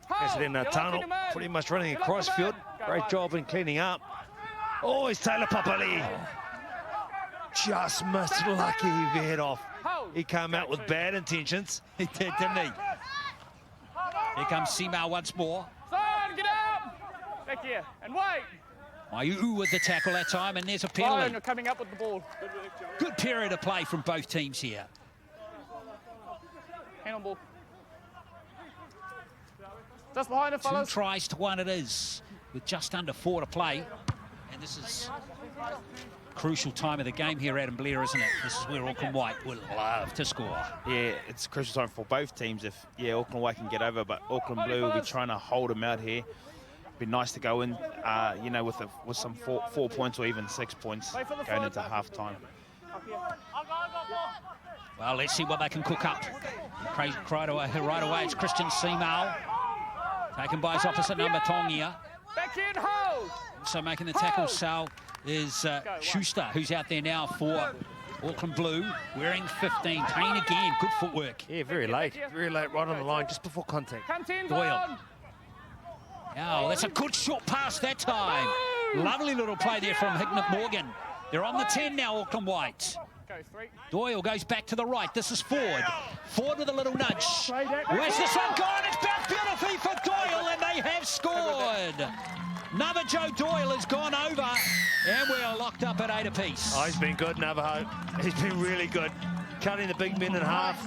Cassidy Natano pretty much running across field. Great job in cleaning up. Oh, it's Taylor Papalii. Just missed lucky he veered off. He came out with bad intentions. He did, didn't he? Here comes Simao once more. Son, get out! Back here, and wait! Maiu with the tackle that time, and there's a penalty. You're coming up with the ball. Good period of play from both teams here. Hand on ball. Just behind it, fellas. 2 tries to 1 it is, with just under 4 to play. And this is crucial time of the game here, Adam Blair, isn't it? This is where Auckland White would love to score. Yeah, it's a crucial time for both teams if, Auckland White can get over, but Auckland Blue will be trying to hold them out here. Be nice to go in, with some 4 points or even 6 points going into half-time. Well, let's see what they can cook up. Right away, it's Christian Simao. Taken by his opposite number, Tongia. Back in, hold! Also making the tackle, Sal, is Schuster, who's out there now for Auckland Blue wearing 15. Payne again, good footwork. Yeah, very late right on the line, just before contact. Canteen Doyle. on. Oh, that's a good short pass that time. Lovely little play there from Hicknett Morgan. They're on the 10 now, Auckland Whites. Go 3. Doyle goes back to the right. This is Ford. Ford with a little nudge. Where's this one gone? It's bounced beautifully for Doyle, and they have scored. Another Joe Doyle has gone over, and we're locked up at 8 apiece. Oh, he's been good, Navajo. He's been really good. Cutting the big men in half,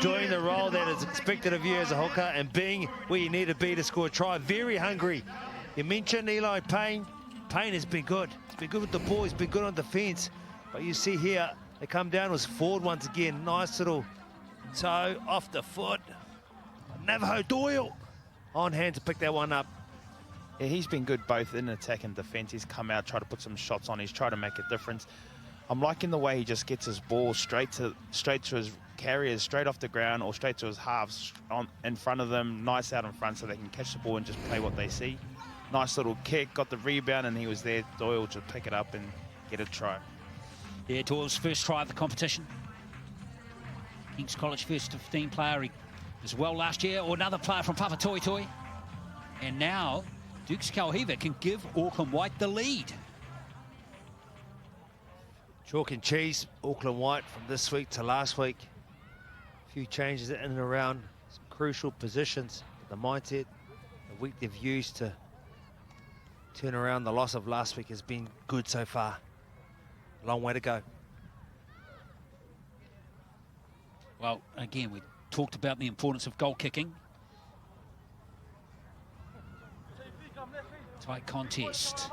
doing the role that is expected of you as a hooker, and being where you need to be to score a try. Very hungry. You mentioned Eli Payne. Payne has been good. He's been good with the ball. He's been good on defence. But you see here, they come down, was Ford once again. Nice little toe off the foot. Navajo Doyle on hand to pick that one up. Yeah, he's been good both in attack and defence. He's come out, tried to put some shots on. He's tried to make a difference. I'm liking the way he just gets his ball straight to his carriers, straight off the ground or straight to his halves in front of them, nice out in front so they can catch the ball and just play what they see. Nice little kick, got the rebound, and he was there, Doyle, to pick it up and get a try. Yeah, Doyle's first try of the competition. King's College first 15 player. He was well last year, or another player from Papalii. And now Dukes Kauhiva can give Auckland White the lead. Chalk and cheese, Auckland White from this week to last week. A few changes in and around some crucial positions. The mindset, the week they've used to turn around the loss of last week has been good so far. A long way to go. Well, again, we talked about the importance of goal kicking. Tight contest.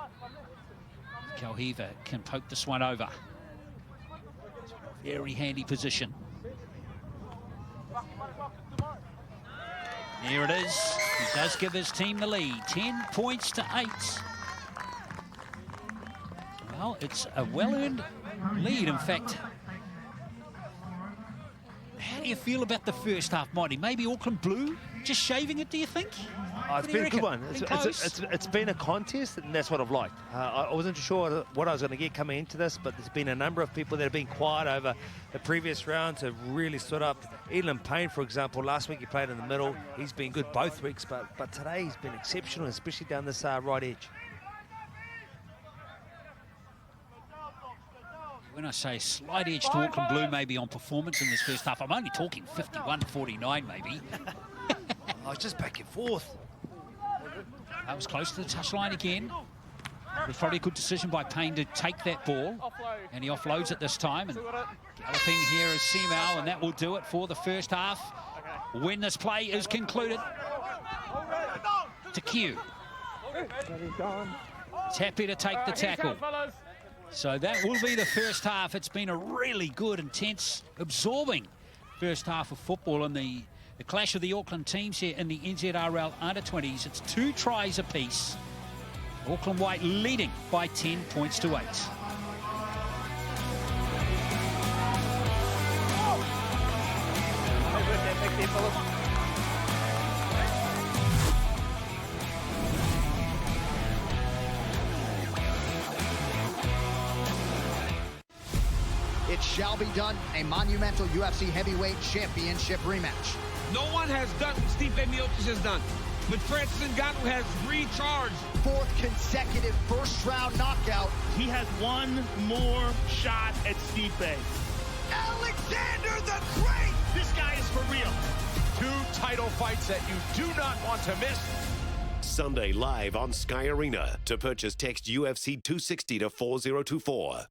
Kauhiva can poke this one over. Very handy position. There it is. He does give his team the lead. 10 points to 8. Well, it's a well-earned lead, in fact. How do you feel about the first half, Monty? Maybe Auckland Blue just shaving it, do you think? Oh, it's been a good one. It's been a contest, and that's what I've liked. I wasn't sure what I was going to get coming into this, but there's been a number of people that have been quiet over the previous rounds have really stood up. Eli Payne, for example, last week he played in the middle. He's been good both weeks, but today he's been exceptional, especially down this right edge. When I say slight edge to Auckland Blue maybe on performance in this first half, I'm only talking 51-49 maybe. Oh, it's just back and forth. That was close to the touchline again. It was probably a good decision by Payne to take that ball. And he offloads it this time. And galloping here is Semau, and that will do it for the first half. When this play is concluded. To Q. It's happy to take the tackle. So that will be the first half. It's been a really good, intense, absorbing first half of football, and the clash of the Auckland teams here in the NZRL under-20s. It's 2 tries apiece. Auckland White leading by 10 points to 8. It shall be done, a monumental UFC heavyweight championship rematch. No one has done what Stipe Miocic has done, but Francis Ngannou has recharged. 4th consecutive first-round knockout. He has one more shot at Stipe. Alexander the Great! This guy is for real. 2 title fights that you do not want to miss. Sunday live on Sky Arena. To purchase, text UFC 260 to 4024.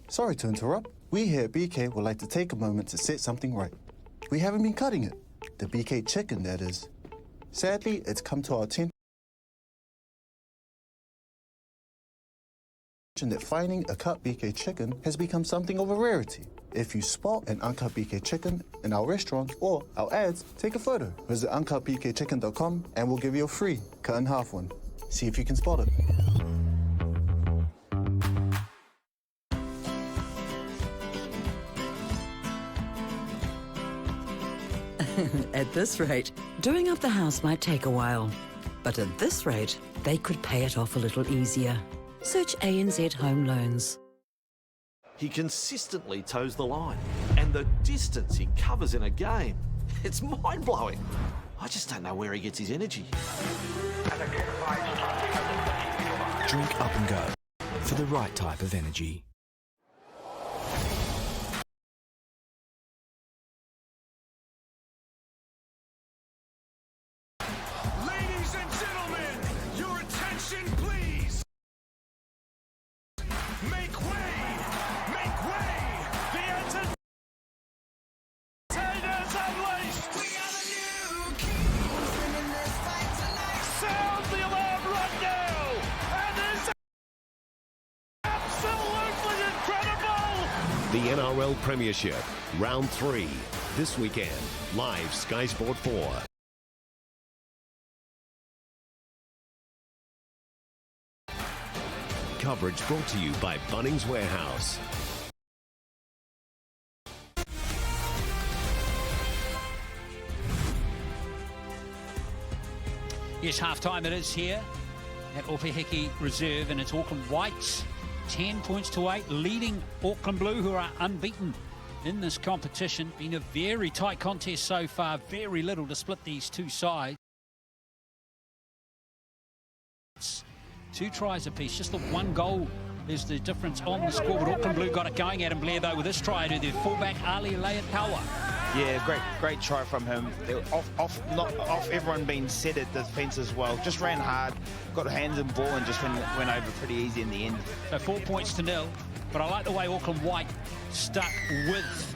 Sorry to interrupt. We here at BK would like to take a moment to set something right. We haven't been cutting it. The BK chicken, that is. Sadly, it's come to our attention that finding a cut BK chicken has become something of a rarity. If you spot an uncut BK chicken in our restaurant or our ads, take a photo. Visit uncutbkchicken.com and we'll give you a free cut in half one. See if you can spot it. At this rate, doing up the house might take a while. But at this rate, they could pay it off a little easier. Search ANZ Home Loans. He consistently toes the line, and the distance he covers in a game, it's mind-blowing. I just don't know where he gets his energy. Drink Up and Go for the right type of energy. Ladies and gentlemen, your attention please. Make way! Make way! The entertainers unleashed! We are the new kings winning this fight tonight. Sound the alarm right now! And it's absolutely incredible! The NRL Premiership, Round 3, this weekend, live Sky Sport 4. Coverage brought to you by Bunnings Warehouse. Yes, half-time it is here at Opeheki Reserve, and it's Auckland Whites 10 points to 8, leading Auckland Blue, who are unbeaten in this competition. Been a very tight contest so far, very little to split these two sides. 2 tries apiece, just the 1 goal is the difference on the scoreboard. Auckland Blue got it going. Adam Blair, though, with this try to their fullback, Leia. Yeah, great try from him. Not off everyone being set at defence as well. Just ran hard, got hands in ball, and just went over pretty easy in the end. So 4 points to 0, but I like the way Auckland White stuck with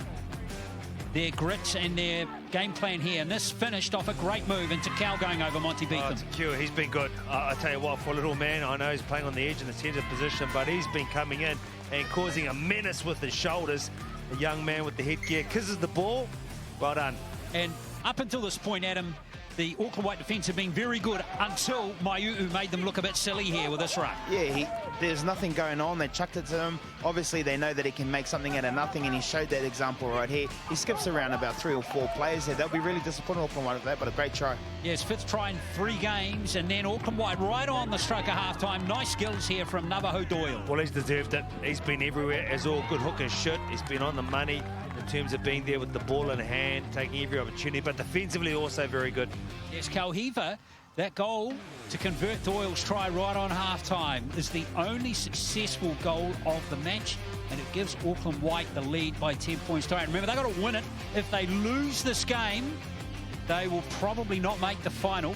their grit and their game plan here. And this finished off a great move into Cal going over Monty Beetham. He's been good. I tell you what, for a little man, I know he's playing on the edge in the centre position, but he's been coming in and causing a menace with his shoulders. The young man with the headgear kisses the ball. Well done. And up until this point, Adam, the Auckland White defence have been very good until Maiu'u made them look a bit silly here with this run. Yeah, there's nothing going on. They chucked it to him. Obviously, they know that he can make something out of nothing, and he showed that example right here. He skips around about 3 or 4 players there. They'll be really disappointed, Auckland White, with that, but a great try. Yes, 5th try in 3 games, and then Auckland White right on the stroke of half-time. Nice skills here from Navajo Doyle. Well, he's deserved it. He's been everywhere, as all good hookers should. He's been on the money in terms of being there with the ball in hand, taking every opportunity, but defensively also very good. Yes, Kalhiva, that goal to convert Doyle's try right on half-time is the only successful goal of the match, and it gives Auckland White the lead by 10 points to 8. Remember, they've got to win it. If they lose this game, they will probably not make the final,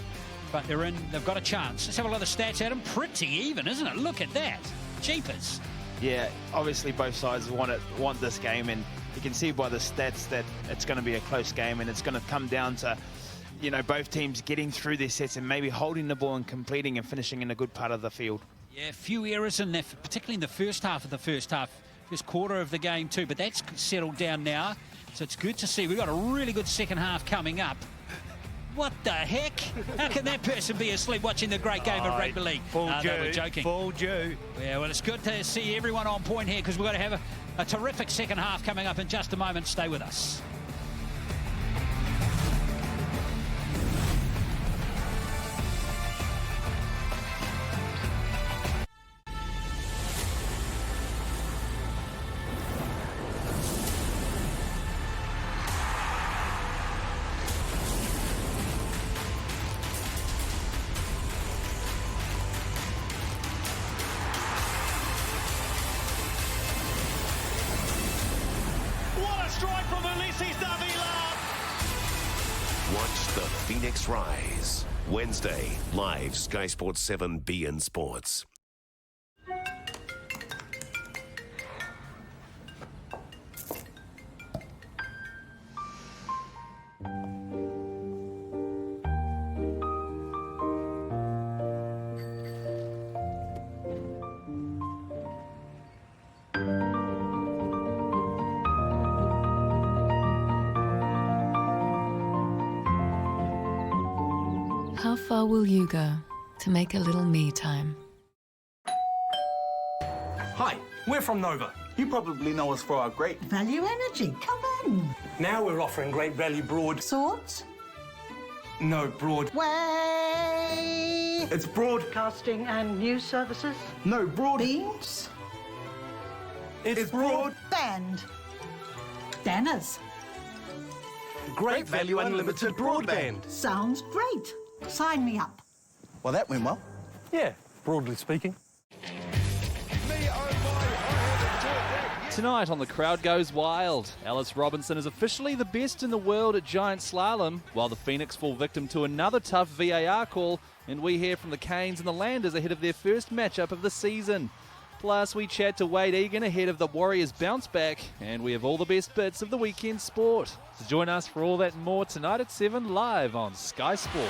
but they've got a chance. Let's have a look at the stats, Adam. Pretty even, isn't it? Look at that. Jeepers. Yeah, obviously both sides want this game, and you can see by the stats that it's going to be a close game, and it's going to come down to, you know, both teams getting through their sets and maybe holding the ball and completing and finishing in a good part of the field. Yeah, a few errors in there, particularly in the first quarter of the game too, but that's settled down now, so it's good to see. We've got a really good second half coming up. What the heck? How can that person be asleep watching the great game of rugby league? We're joking. Full due. Yeah, well, it's good to see everyone on point here, because we've got to have a terrific second half coming up in just a moment. Stay with us. Watch the Phoenix rise. Wednesday, live Sky Sports 7 BN Sports. How far will you go to make a little me time? Hi, we're from Nova. You probably know us for our great value energy. Come on. Now we're offering great value broad. Swords? No, broad. Way It's broad. Casting and news services. No, broad. Beans. It's broad. Band. Banners. Great value unlimited broadband. Sounds great. Sign me up. Well, that went well. Yeah, broadly speaking. Tonight on The Crowd Goes Wild, Alice Robinson is officially the best in the world at giant slalom, while the Phoenix fall victim to another tough VAR call, and we hear from the Canes and the Landers ahead of their first matchup of the season. Plus, we chat to Wade Egan ahead of the Warriors bounce back, and we have all the best bits of the weekend sport. So join us for all that and more tonight at 7 live on Sky Sport.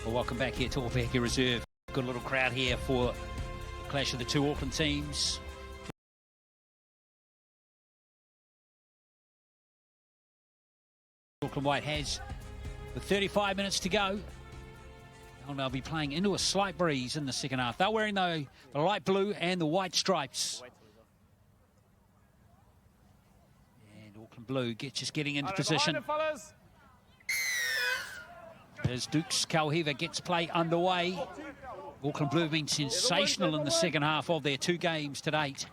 Well, welcome back here to Opeki Reserve. Good little crowd here for the clash of the two Auckland teams. Auckland White has with 35 minutes to go. They'll be playing into a slight breeze in the second half. They're wearing the light blue and the white stripes. And Auckland Blue just getting into position. As Dukes Kauhiva gets play underway. Auckland Blue have been sensational in the second half of their two games to date.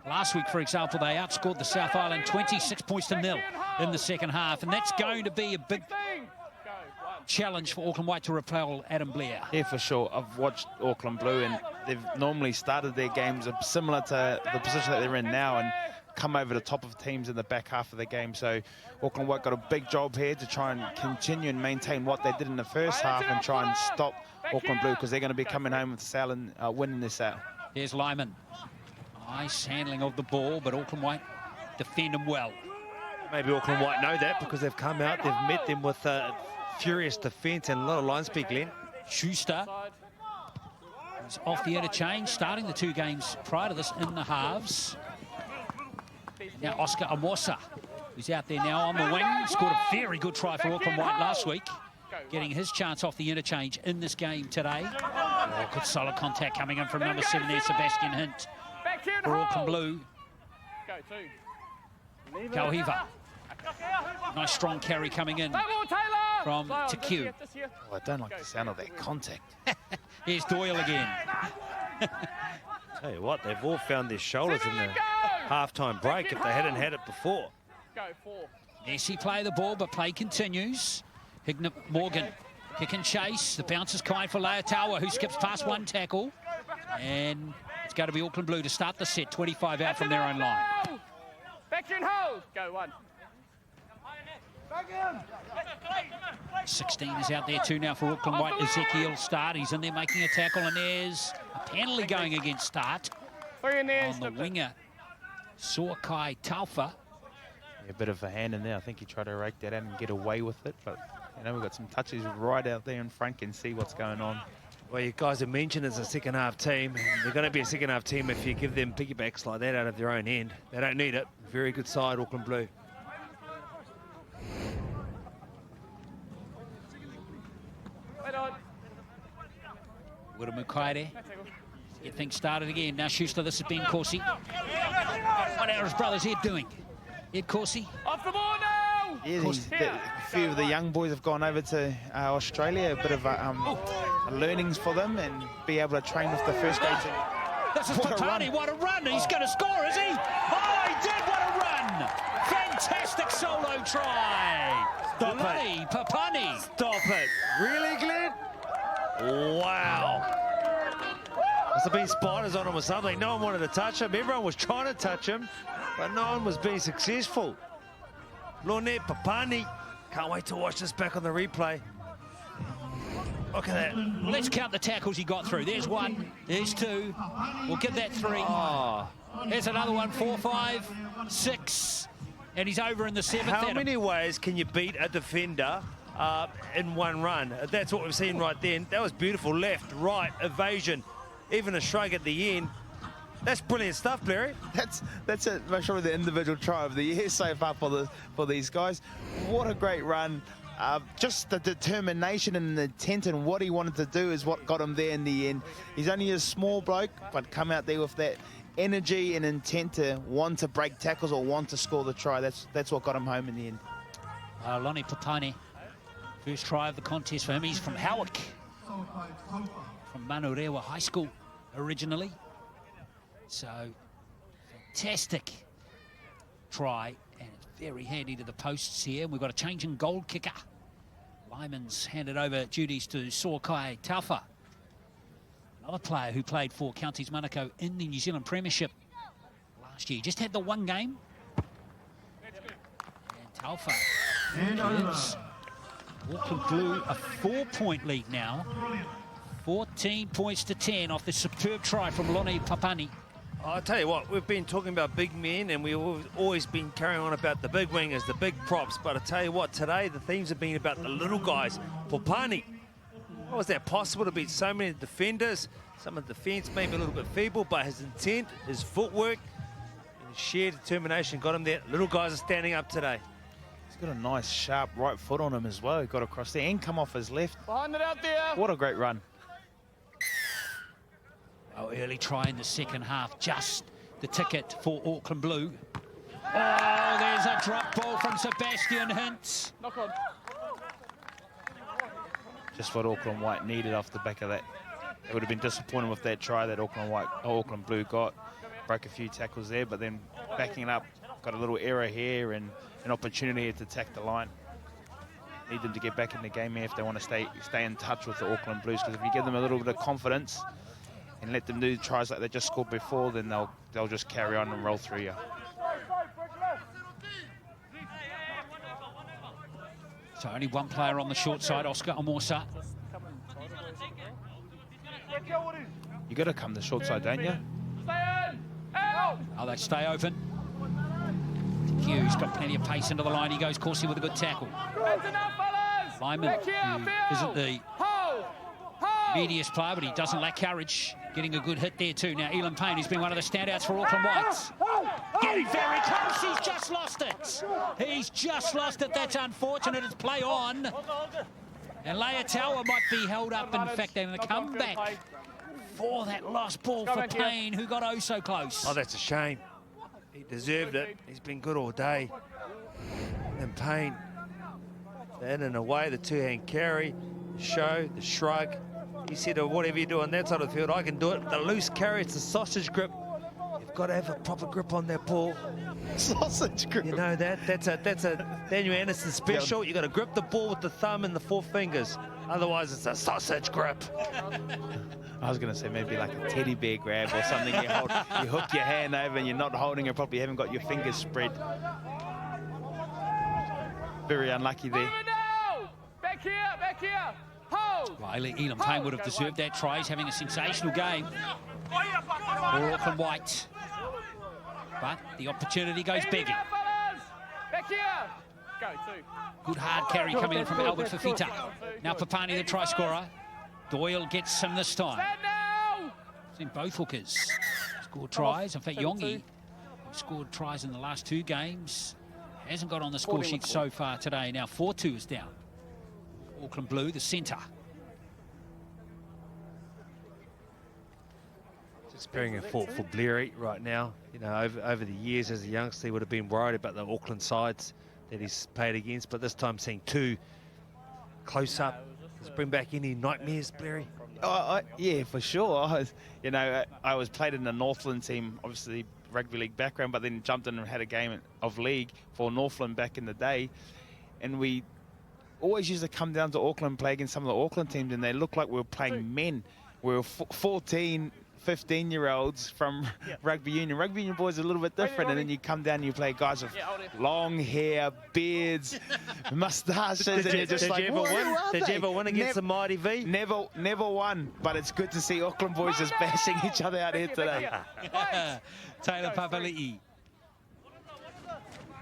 Last week, for example, they outscored the South Island 26 points to 0 in the second half, and that's going to be a big challenge for Auckland White to repel Adam Blair. Yeah, for sure. I've watched Auckland Blue, and they've normally started their games similar to the position that they're in now, and come over the top of teams in the back half of the game. So Auckland White got a big job here to try and continue and maintain what they did in the first half and try and stop Auckland Blue, because they're going to be coming home with Sal and winning this out. Here's Lyman. Nice handling of the ball, but Auckland White defend them well. Maybe Auckland White know that because they've come out, they've met them with furious defence and a lot of line speed, Glenn. Schuster is off the interchange, starting the two games prior to this in the halves. Now Oscar Amosa, who's out there now on the wing, scored a very good try for Auckland White last week, getting his chance off the interchange in this game today. Oh, good solid contact coming in from number 7 there, Sebastian Hint for Auckland Blue. Kauhiva. Nice strong carry coming in from Tekiu. Oh, I don't like the sound of that contact. Here's Doyle again. Tell you what, they've all found their shoulders in the half-time break if they hadn't had it before. Messi play the ball, but play continues. Hignip Morgan, kick and chase. The bounce is kind for Leia Tawa, who skips past one tackle. And it's going to be Auckland Blue to start the set, 25 out from their own line. Back in hold. Go one. 16 is out there too now for Auckland White. Ezekiel Start, he's in there making a tackle, and there's a penalty going against Start on the winger, Sorkai Taufa. Yeah, a bit of a hand in there. I think he tried to rake that out and get away with it, but you know, we've got some touches right out there in front, can see what's going on. Well, you guys have mentioned it's a second half team. They're going to be a second half team if you give them piggybacks like that out of their own end. They don't need it. Very good side, Auckland Blue. Wiramukaere. Get things started again. Now Schuster, this is Ben Corsi. What are his brothers Ed doing? Ed Corsi. Off the ball now! Yeah, a few of the young boys have gone over to Australia, a bit of learnings for them, and be able to train with the first grade team. This is Papalii, what a run! He's going to score, is he? Oh, he did, what a run! Fantastic solo try! Stop it. Papalii. Stop it. Really, Glenn? Wow. Must have been spiders on him or something. No one wanted to touch him. Everyone was trying to touch him, but no one was being successful. Lornette Papalii. Can't wait to watch this back on the replay. Look at that. Let's count the tackles he got through. There's one, there's two. We'll give that 3. Oh. There's another one, 4, 5, 6. And he's over in the 7th. How many ways can you beat a defender in one run? That's what we've seen right then. That was beautiful. Left, right, evasion, even a shrug at the end. That's brilliant stuff, Larry. That's it. Most probably the individual try of the year so far for these guys. What a great run. Just the determination and the intent and what he wanted to do is what got him there in the end. He's only a small bloke, but come out there with that energy and intent to want to break tackles or want to score the try. That's what got him home in the end. Lonnie Papalii, first try of the contest for him. He's from Howick, from Manurewa High School originally. So, fantastic try, and it's very handy to the posts here. We've got a change in goal kicker. Lyman's handed over duties to Sokai Taufa, another player who played for Counties Manukau in the New Zealand Premiership last year. Just had the one game. And Taufa gives Auckland Blue a 4-point lead now. 14 points to 10 off the superb try from Lonnie Papalii. I'll tell you what, we've been talking about big men, and we've always been carrying on about the big wingers, the big props. But I tell you what, today the themes have been about the little guys. Papalii, how was that possible to beat so many defenders? Some of the defence maybe a little bit feeble, but his intent, his footwork, and his sheer determination got him there. Little guys are standing up today. He's got a nice, sharp right foot on him as well. He got across there and come off his left. Behind it out there. What a great run. Oh, early try in the second half, just the ticket for Auckland Blue. Oh, there's a drop ball from Sebastian Hintz. Knock on. Just what Auckland White needed off the back of that. It would have been disappointing with that try that Auckland Blue got. Broke a few tackles there, but then backing it up, got a little error here and an opportunity here to attack the line. Need them to get back in the game here if they want to stay in touch with the Auckland Blues, because if you give them a little bit of confidence and let them do tries like they just scored before, then they'll just carry on and roll through you. So only one player on the short side, Oscar Amosa. You got to come the short side, don't you? Oh, they stay open. Hugh's got plenty of pace into the line. He goes Corsi with a good tackle. Lyman, who isn't the meatiest player, but he doesn't lack courage. Getting a good hit there too. Now, Elan Payne, who's been one of the standouts for Auckland Whites. Getting very close. He's just lost it. He's just lost it. That's unfortunate. It's play on. And Leia Tower might be held up. In fact, they're going to come back for that lost ball for Payne, who got oh so close. Oh, that's a shame. He deserved it. He's been good all day. And Payne, in and away, the two-hand carry, the show, the shrug. He said, oh, whatever you do on that side of the field, I can do it. The loose carry, it's a sausage grip. You've got to have a proper grip on that ball. Sausage grip. You know that? That's a Daniel Anderson special. You've got to grip the ball with the thumb and the four fingers. Otherwise, it's a sausage grip. I was going to say maybe like a teddy bear grab or something. You hook your hand over and you're not holding it properly. You haven't got your fingers spread. Very unlucky there. Back here, back here. Hold. Well, Elan Payne would have deserved that try. He's having a sensational game for Auckland White. But the opportunity goes begging. Back here. Go, two. Good hard carry coming in from Albert Fafita. Now Papalii, the try scorer. Doyle gets him this time. Seen both hookers scored tries. In fact, Yongi, who scored tries in the last two games, hasn't got on the score sheet so far today. Now 4-2 is down. Auckland Blue, the centre. Just bearing a fault for Bleary right now. You know, over the years as a youngster, he would have been worried about the Auckland sides that he's played against, but this time seeing two close up. Does it bring back any nightmares, Bleary? Yeah, for sure. I was played in the Northland team, obviously rugby league background, but then jumped in and had a game of league for Northland back in the day, and we always used to come down to Auckland, play against some of the Auckland teams, and they looked like we were playing men. We were 14, 15-year-olds from rugby union. Rugby union boys are a little bit different, and then you come down and you play guys with long hair, beards, moustaches, and you're just like, Did you ever win against the Mighty V? Never won, but it's good to see Auckland boys just bashing each other out here today. Taylor Papalii.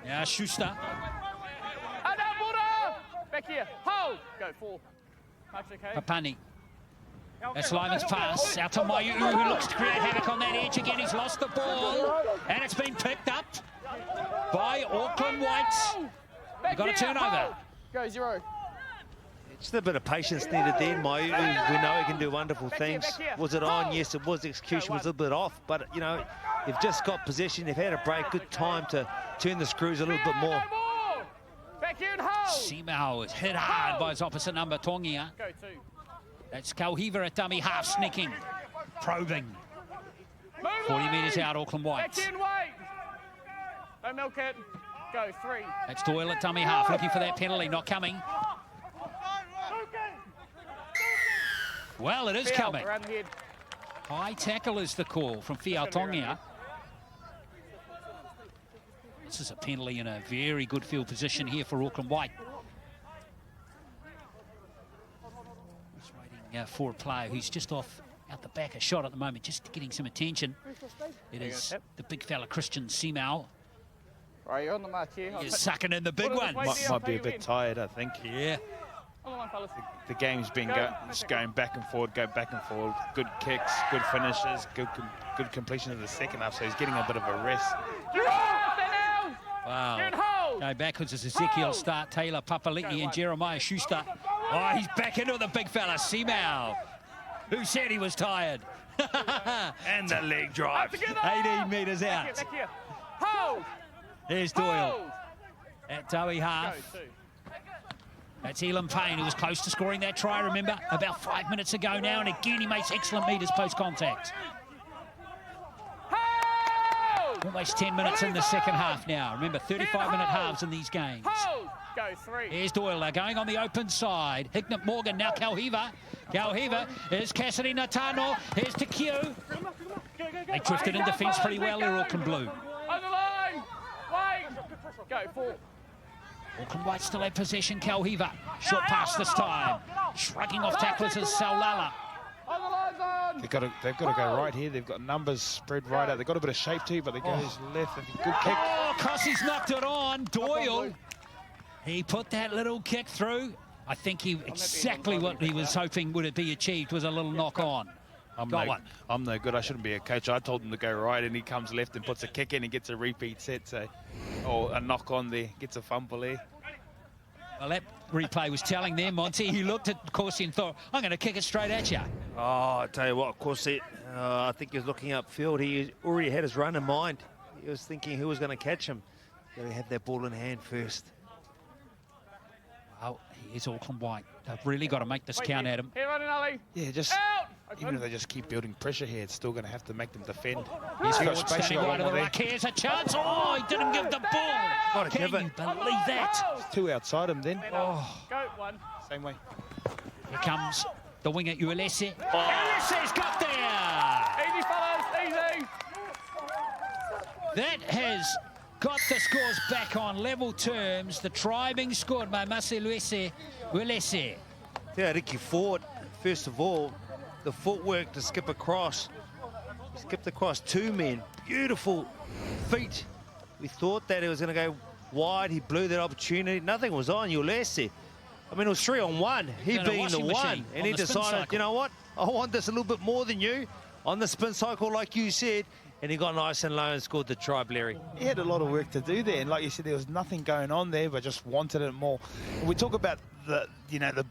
Yeah, Schuster. Back here. Hold. Go, four. Papalii. That's Lyman's pass out to Mayu, who looks to create havoc on that edge again. He's lost the ball, and it's been picked up by Auckland Whites. You've got a turnover. Go, zero. Just a bit of patience needed there, Mo. We know he can do wonderful things. Was it on? Yes, it was. The execution was a little bit off, but, you know, you've just got possession. You've had a break. Good time to turn the screws a little bit more. Simao is hit hard by his opposite number, Tongia. That's Kauhiva at dummy half, sneaking, probing. 40 metres out, Auckland White. No milk it. Go, 3. That's Doyle at dummy half, looking for that penalty, not coming. Well, it is coming. High tackle is the call from Fiao Tongia. This is a penalty in a very good field position here for Auckland White. He's waiting for a player who's just off out the back, a shot at the moment, just getting some attention. It is the big fella, Christian Simao. Right, you're on the mark here. He's sucking in the big one. Might be a bit tired, I think. Yeah. The game's been just going back and forward, Good kicks, good finishes, good completion of the second half, so he's getting a bit of a rest. Wow. Go backwards as Ezekiel start, Taylor Papalii and Jeremiah Schuster. Oh, he's back into the big fella, Simao. Who said he was tired? And the leg drive. 18 metres out. There's Doyle at dummy half. That's Elam Payne, who was close to scoring that try, remember, about 5 minutes ago now, and again he makes excellent metres post-contact. Almost 10 minutes in the second half now. Remember, 35-minute halves in these games. Go, 3. Here's Doyle, they're going on the open side. Hicknett Morgan, now Kauhiva. Kauhiva is Cassidy Natano. Here's to Q. They drifted in defence pretty well, they're Auckland Blue. On the line. Wait. Go, 4. Auckland White still had possession, Kauhiva. Short pass this time. Shrugging off tacklers is Saulala. They've got to go right here. They've got numbers spread right out. They've got a bit of shape too, but they goes left. Good kick. Oh, Cossey's knocked it on. Doyle. He put that little kick through. I think exactly what he was hoping would be achieved was a little knock on. I'm no good. I shouldn't be a coach. I told him to go right, and he comes left and puts a kick in. He gets a repeat set, or a knock on there, gets a fumble there. Well, that replay was telling them, Monty. He looked at Corsi and thought, I'm going to kick it straight at you. Oh, I tell you what, Corsi, I think he was looking upfield. He already had his run in mind. He was thinking who was going to catch him. Got to have that ball in hand first. Well, he is Auckland White. They've really got to make this count at him. Here, running alley. Yeah, even if they just keep building pressure here, it's still going to have to make them defend. He's got space right to the ruck. Here's a chance. Oh, he didn't give the ball. Can you believe that? It's 2 outside him then. Oh. Go, 1. Same way. Here comes the wing at Ulese. Ulese's got there. Easy, fellas, easy. That has got the scores back on level terms. The try being scored by Mase Ulese. Yeah, I think he fought, first of all, the footwork to skip across. He skipped across 2 men. Beautiful feet. We thought that it was going to go wide. He blew that opportunity. Nothing was on Ulese. I mean, it was 3-on-1. He being the one. And he decided, you know what? I want this a little bit more than you. On the spin cycle, like you said. And he got nice and low and scored the try, Blairey. He had a lot of work to do there, and like you said, there was nothing going on there, but just wanted it more. And we talk about the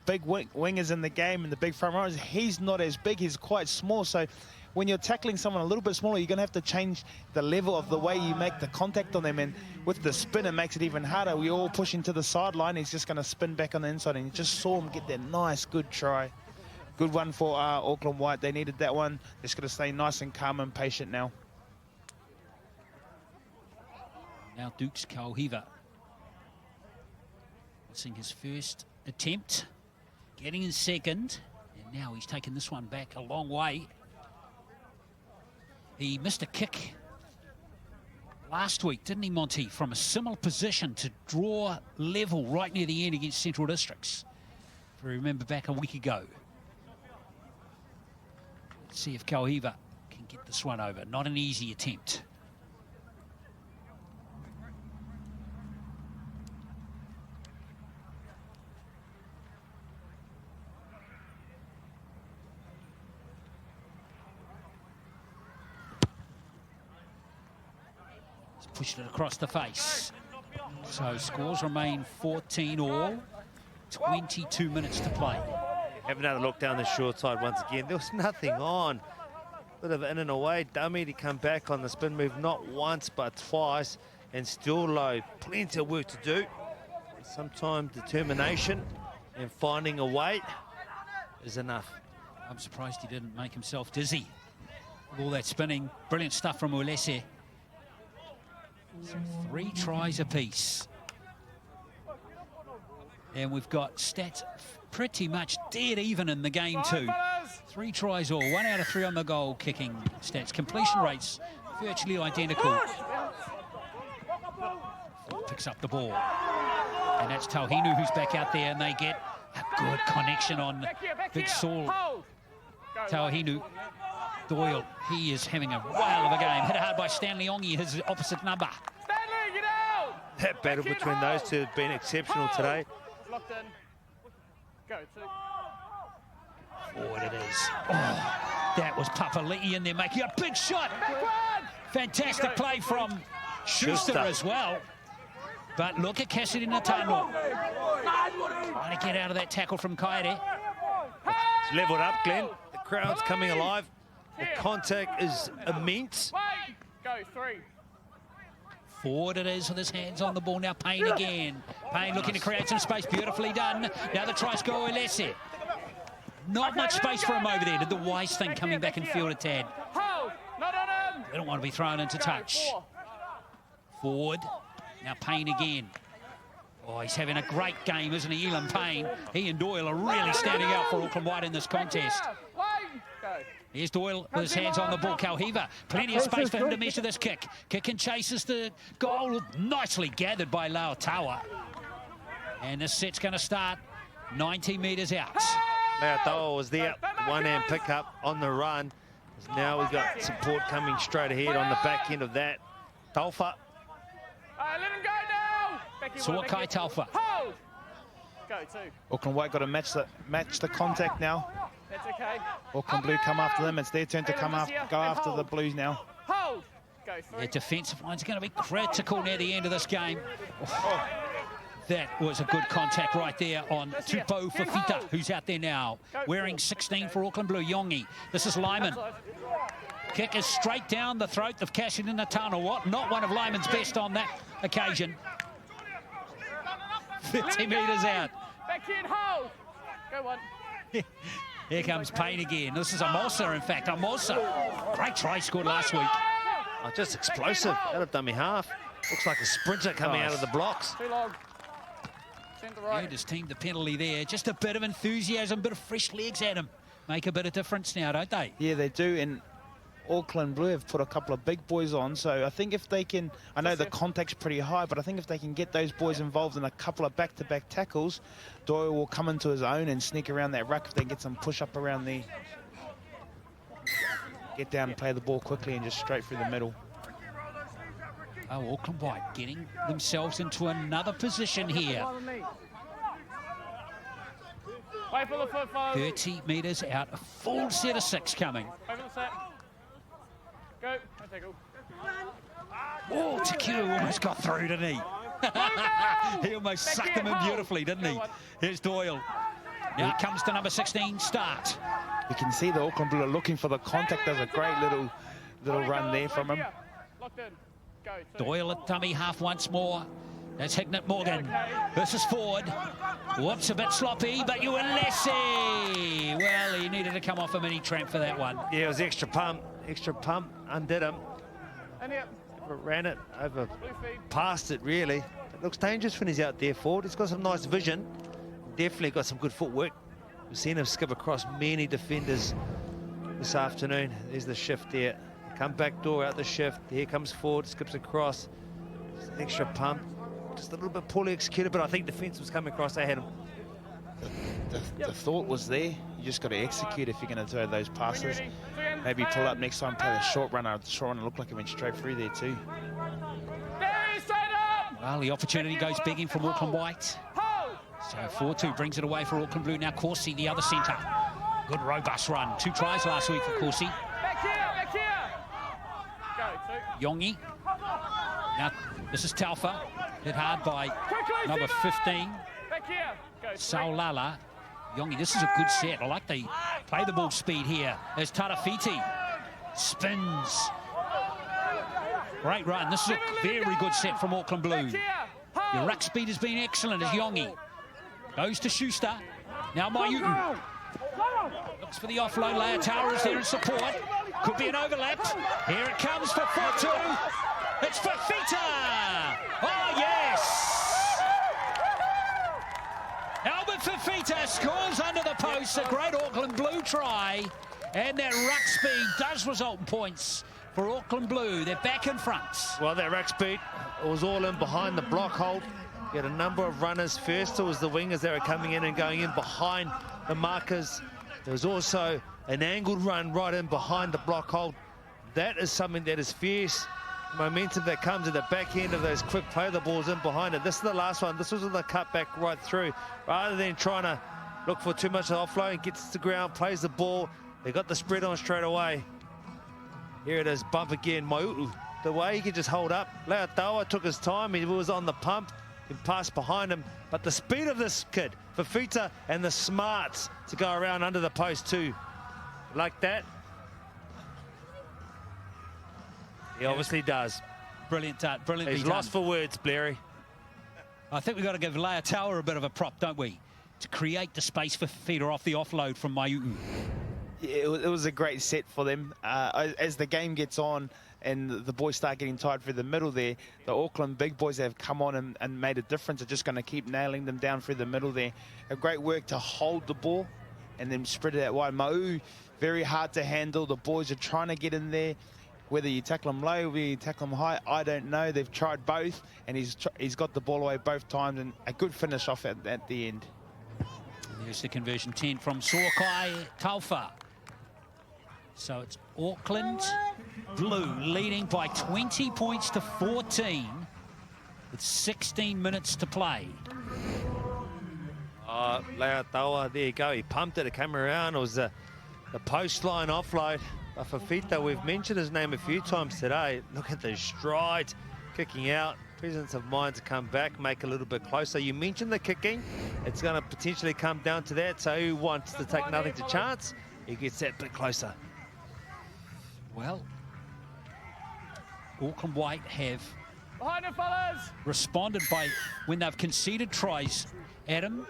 big wingers in the game and the big front runners. He's not as big; he's quite small. So when you're tackling someone a little bit smaller, you're going to have to change the level of the way you make the contact on them. And with the spin, it makes it even harder. We all push into the sideline. He's just going to spin back on the inside, and you just saw him get that nice, good try. Good one for Auckland White. They needed that one. They're just going to stay nice and calm and patient now. Now Dukes Kauhiva. Missing his first attempt. Getting in second. And now he's taken this one back a long way. He missed a kick last week, didn't he, Monty? From a similar position to draw level right near the end against Central Districts. If you remember back a week ago. Let's see if Kauhiva can get this one over. Not an easy attempt. Pushed it across the face. So scores remain 14 all. 22 minutes to play. Have another look down the short side once again. There was nothing on. Bit of in and away dummy to come back on the spin move, not once but twice, and still low. Plenty of work to do. Sometimes determination and finding a way is enough. I'm surprised he didn't make himself dizzy with all that spinning. Brilliant stuff from Ulese. 3 tries apiece. And we've got stats pretty much dead even in the game too. 3 tries all, 1 out of 3 on the goal kicking stats. Completion rates virtually identical. Picks up the ball. And that's Tauhinu who's back out there, and they get a good connection on Big Saul. Tauhinu. Doyle, he is having a whale of a game. Hit hard by Stanley Ongi, his opposite number. Stanley, get out! That battle between those two has been exceptional today. Locked in. Go, 2. Forward it is. Oh, that was Papalii in there making a big shot. Fantastic play from Schuster as well. But look at Cassidy Natano. Trying to get out of that tackle from Kaere. It's levelled up, Glenn. The crowd's coming alive. The contact is immense. Go, 3. Forward it is with his hands on the ball. Now Payne again. Payne looking to create some space. Beautifully done. Now the tries go Ulese. Not much space for him over there. Did the wise thing coming back and field a tad. They don't want to be thrown into touch. Forward. Now Payne again. Oh, he's having a great game, isn't he, Elam Payne? He and Doyle are really standing out for Auckland White in this contest. Here's Doyle with his hands on the ball. Kauhiva, plenty of space for him to measure this kick. Kick and chases the goal. Nicely gathered by Laotawa. And this set's going to start 90 metres out. Laotawa was there. One-hand pickup on the run. Now we've got support coming straight ahead on the back end of that. Taufa. Let him go now! Suakai Taufa. Go, 2. Auckland White got to match the contact now. That's okay. Auckland Blue come after them. It's their turn to go after the Blues now. Hold. Go, 3. Their defensive line's going to be critical near the end of this game. Oh, that was a good contact right there on Tupo Fafita, who's out there now, wearing 16 for Auckland Blue. Yongi. This is Lyman. Kick is straight down the throat of Cassidy Natano. Not one of Lyman's best on that occasion. 50 metres out. Back in, hold. Go, 1. Here comes Payne again. This is Amosa, in fact. Amosa. Great try scored last week. Oh, just explosive out of dummy half. Looks like a sprinter coming out of the blocks. Too long. Centre right. And his team the penalty there. Just a bit of enthusiasm, a bit of fresh legs at him. Make a bit of difference now, don't they? Yeah, they do. And Auckland Blue have put a couple of big boys on, so I think if they can, I know the contact's pretty high, but I think if they can get those boys involved in a couple of back-to-back tackles, Doyle will come into his own and sneak around that ruck if they get some push-up around the... Get down and play the ball quickly and just straight through the middle. Oh, Auckland White getting themselves into another position here. Wait for the foot, 30 metres out, a full set of 6 coming. Over the set. Go. No tackle. Oh, Tekiu almost got through, didn't he? He almost sucked them in beautifully, didn't he? Here's Doyle. Now he comes to number 16, start. You can see the Auckland Blue are looking for the contact. There's a great little run there from him. Locked in. Go. 2. Doyle at dummy half once more. That's Hignett Morgan. This is forward. Whoops, a bit sloppy, but Ulese. Well, he needed to come off a mini tramp for that one. Yeah, it was extra pump, undid him. Ran it over, past it really. It looks dangerous when he's out there forward. He's got some nice vision. Definitely got some good footwork. We've seen him skip across many defenders this afternoon. There's the shift there. Come back door out the shift. Here comes forward, skips across. Extra pump. Just a little bit poorly executed, but I think defence was coming across. They had him. The thought was there. You just got to execute if you're going to throw those passes. Maybe pull up next time, play the short runner. The short runner looked like it went straight through there too. Well, the opportunity goes begging from Auckland White. So 4-2 brings it away for Auckland Blue. Now Corsi, the other centre. Good robust run. 2 tries last week for Corsi. Back here. Go, 2. Yongi. Now this is Taufa. Hit hard by number 15. Saulala. Yongi, this is a good set. I like they play the ball speed here. There's Tarafiti. Spins. Great run. This is a very good set from Auckland Blue. Your ruck speed has been excellent as Yongi. Goes to Schuster. Now Maiutu. Looks for the offload. Leia Tower is there in support. Could be an overlap. Here it comes for 4-2. It's Fafita. Oh, yes. Albert Fafita scores under the post. A great Auckland Blue try. And that ruck speed does result in points for Auckland Blue. They're back in front. Well, that ruck speed was all in behind the block hold. You had a number of runners. First, it was the wingers that were coming in and going in behind the markers. There was also an angled run right in behind the block hold. That is something that is fierce. Momentum that comes at the back end of those quick play the balls in behind it. This is the last one. This was the cutback right through. Rather than trying to look for too much offload, gets to the ground, plays the ball. They got the spread on straight away. Here it is, bump again. Maiutu, the way he could just hold up. Leatawa took his time. He was on the pump and passed behind him. But the speed of this kid, Fafita, and the smarts to go around under the post too. Like that. He obviously does. Brilliant, brilliantly He's done. lost for words, Blairy. I think we've got to give Leia Tower a bit of a prop, don't we? To create the space for Fafita off the offload from Maiutu. Yeah, it was a great set for them. As the game gets on and the boys start getting tired through the middle there, the Auckland big boys have come on and made a difference. They're just going to keep nailing them down through the middle there. A great work to hold the ball and then spread it out wide. Mau, very hard to handle. The boys are trying to get in there. Whether you tackle him low, whether you tackle him high, I don't know. They've tried both, and he's got the ball away both times, and a good finish off at the end. There's the conversion 10 from Soakai Taufa. So it's Auckland Blue leading by 20 points to 14 with 16 minutes to play. Leatawa, there you go. He pumped it, it came around. It was the post line offload. Fafita, we've mentioned his name a few times today. Look at the strides, kicking out. Presence of mind to come back, make a little bit closer. You mentioned the kicking. It's going to potentially come down to that. So who wants to take nothing to chance? He gets that bit closer. Well, Auckland White have responded by, when they've conceded tries, Adam,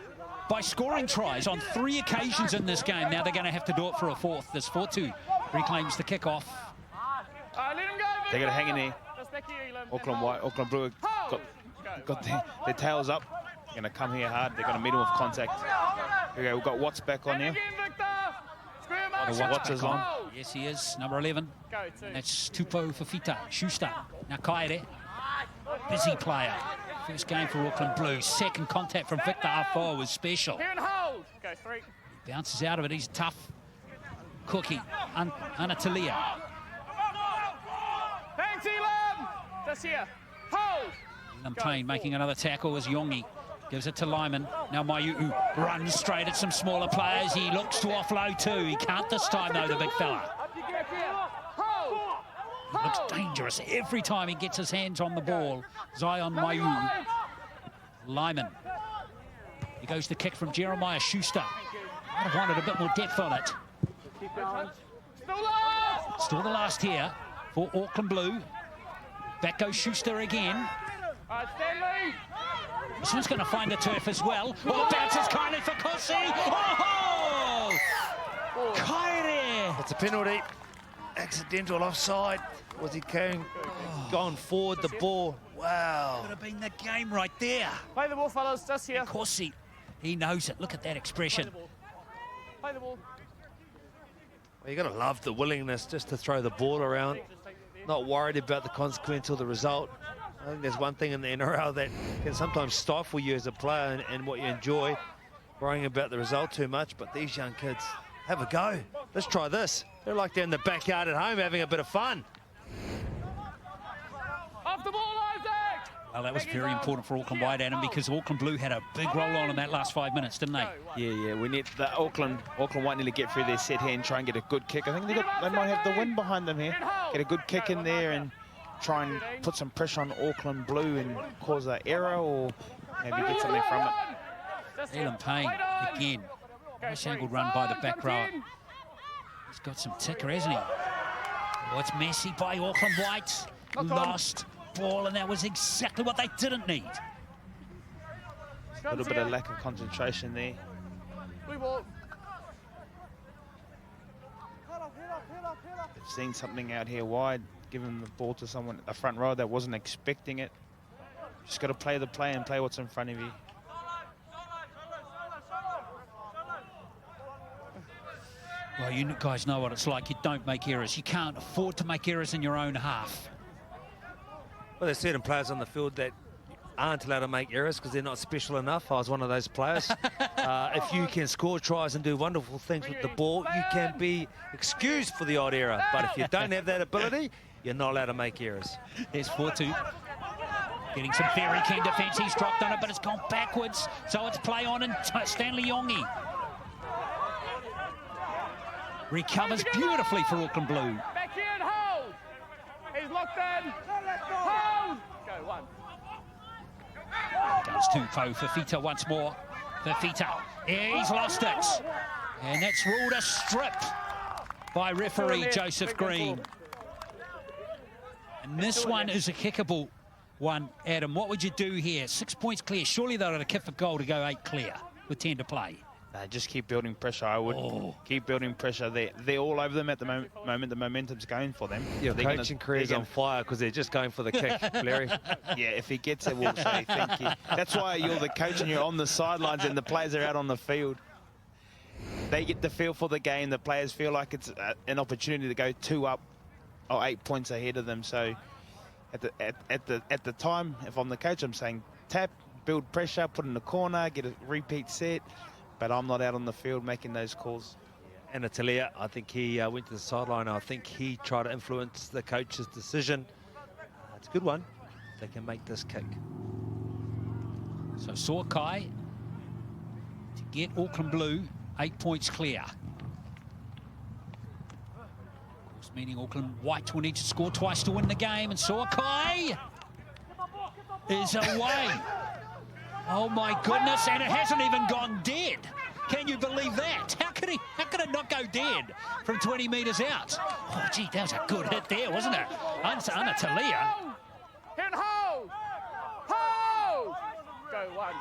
by scoring tries on 3 occasions in this game. Now they're going to have to do it for a fourth. This 4-2 reclaims the kickoff. They're going to hang in there. Auckland White, Auckland Blue got their tails up. They're going to come here hard. They're going to meet them with contact. Here we go. We've got Watts back on here. Watts is on. Yes, he is. Number 11. And that's Tupo Fafita. Schuster. Now Kaere. Busy player. First game for Auckland Blue. Second contact from Victor Afoa was special. He bounces out of it. He's tough. Cookie. Anatalia. Thanks, Elam. Just here. Hold. Elam Payne making another tackle as Yongi gives it to Lyman. Now Maiutu runs straight at some smaller players. He looks to offload too. He can't this time though, the big fella. He looks dangerous every time he gets his hands on the ball. Zion Maiutu. Lyman. He goes to kick from Jeremiah Schuster. Might have wanted a bit more depth on it. Still the last here for Auckland Blue. Back goes Schuster again. This one's going to find the turf as well. Oh, bounces kindly for Kossi. Oh! Kaere! It's a penalty. Accidental offside. Was he gone forward the ball? Wow. Could have been the game right there. Play the ball, fellas. Just here. Kossi, he knows it. Look at that expression. Play the ball. Well, you got to love the willingness just to throw the ball around. Not worried about the consequence or the result. I think there's one thing in the NRL that can sometimes stifle you as a player and what you enjoy, worrying about the result too much. But these young kids, have a go. Let's try this. They're like they're in the backyard at home having a bit of fun. Off the ball, Isaac! Well, that was very important for Auckland White, Adam, because Auckland Blue had a big roll on in that last 5 minutes, didn't they? Yeah. We need the Auckland White need to get through their set here and try and get a good kick. I think they might have the wind behind them here. Get a good kick in there and try and put some pressure on Auckland Blue and cause an error or maybe get something from it. Elon Payne again. Nice angled run by the back rower. He's got some ticker, hasn't he? Oh, it's messy by Auckland White. Lost ball, and that was exactly what they didn't need. A little bit of lack of concentration there. They've seen something out here wide, giving the ball to someone, a front row that wasn't expecting it. Just got to play the play and play what's in front of you. Well, you guys know what it's like. You don't make errors. You can't afford to make errors in your own half. Well, there's certain players on the field that aren't allowed to make errors because they're not special enough. I was one of those players. If you can score tries and do wonderful things with the ball, you can be excused for the odd error. But if you don't have that ability, you're not allowed to make errors. There's 4-2. Getting some very keen defence. He's dropped on it, but it's gone backwards. So it's play on, and Stanley Yongi recovers beautifully for Auckland Blue. Back here and hold. He's locked in. Hold. Go one. Goes to Fafita once more. Fafita, he's lost it. And that's ruled a strip by referee Joseph Green. And this one is a kickable one, Adam. What would you do here? 6 points clear. Surely they'll have a kick for goal to go 8 clear with 10 to play. Just keep building pressure. I would keep building pressure. They're all over them at the moment. The momentum's going for them. Your coaching career's on fire because they're just going for the kick, Larry. Yeah, if he gets it, we'll say thank you. That's why you're the coach and you're on the sidelines and the players are out on the field. They get the feel for the game. The players feel like it's an opportunity to go 2 up or 8 points ahead of them. So at the time, if I'm the coach, I'm saying tap, build pressure, put in the corner, get a repeat set. But I'm not out on the field making those calls. And Leia, I think he went to the sideline. I think he tried to influence the coach's decision. It's a good one. They can make this kick. So Sorkai to get Auckland Blue 8 points clear. Of course, meaning Auckland White will need to score twice to win the game. And Sorkai is away. Oh my goodness, and it hasn't even gone dead. Can you believe that? How could it not go dead from 20 metres out? Oh gee, that was a good hit there, wasn't it? Ana Talia. Hit and hold. Hold. Go one.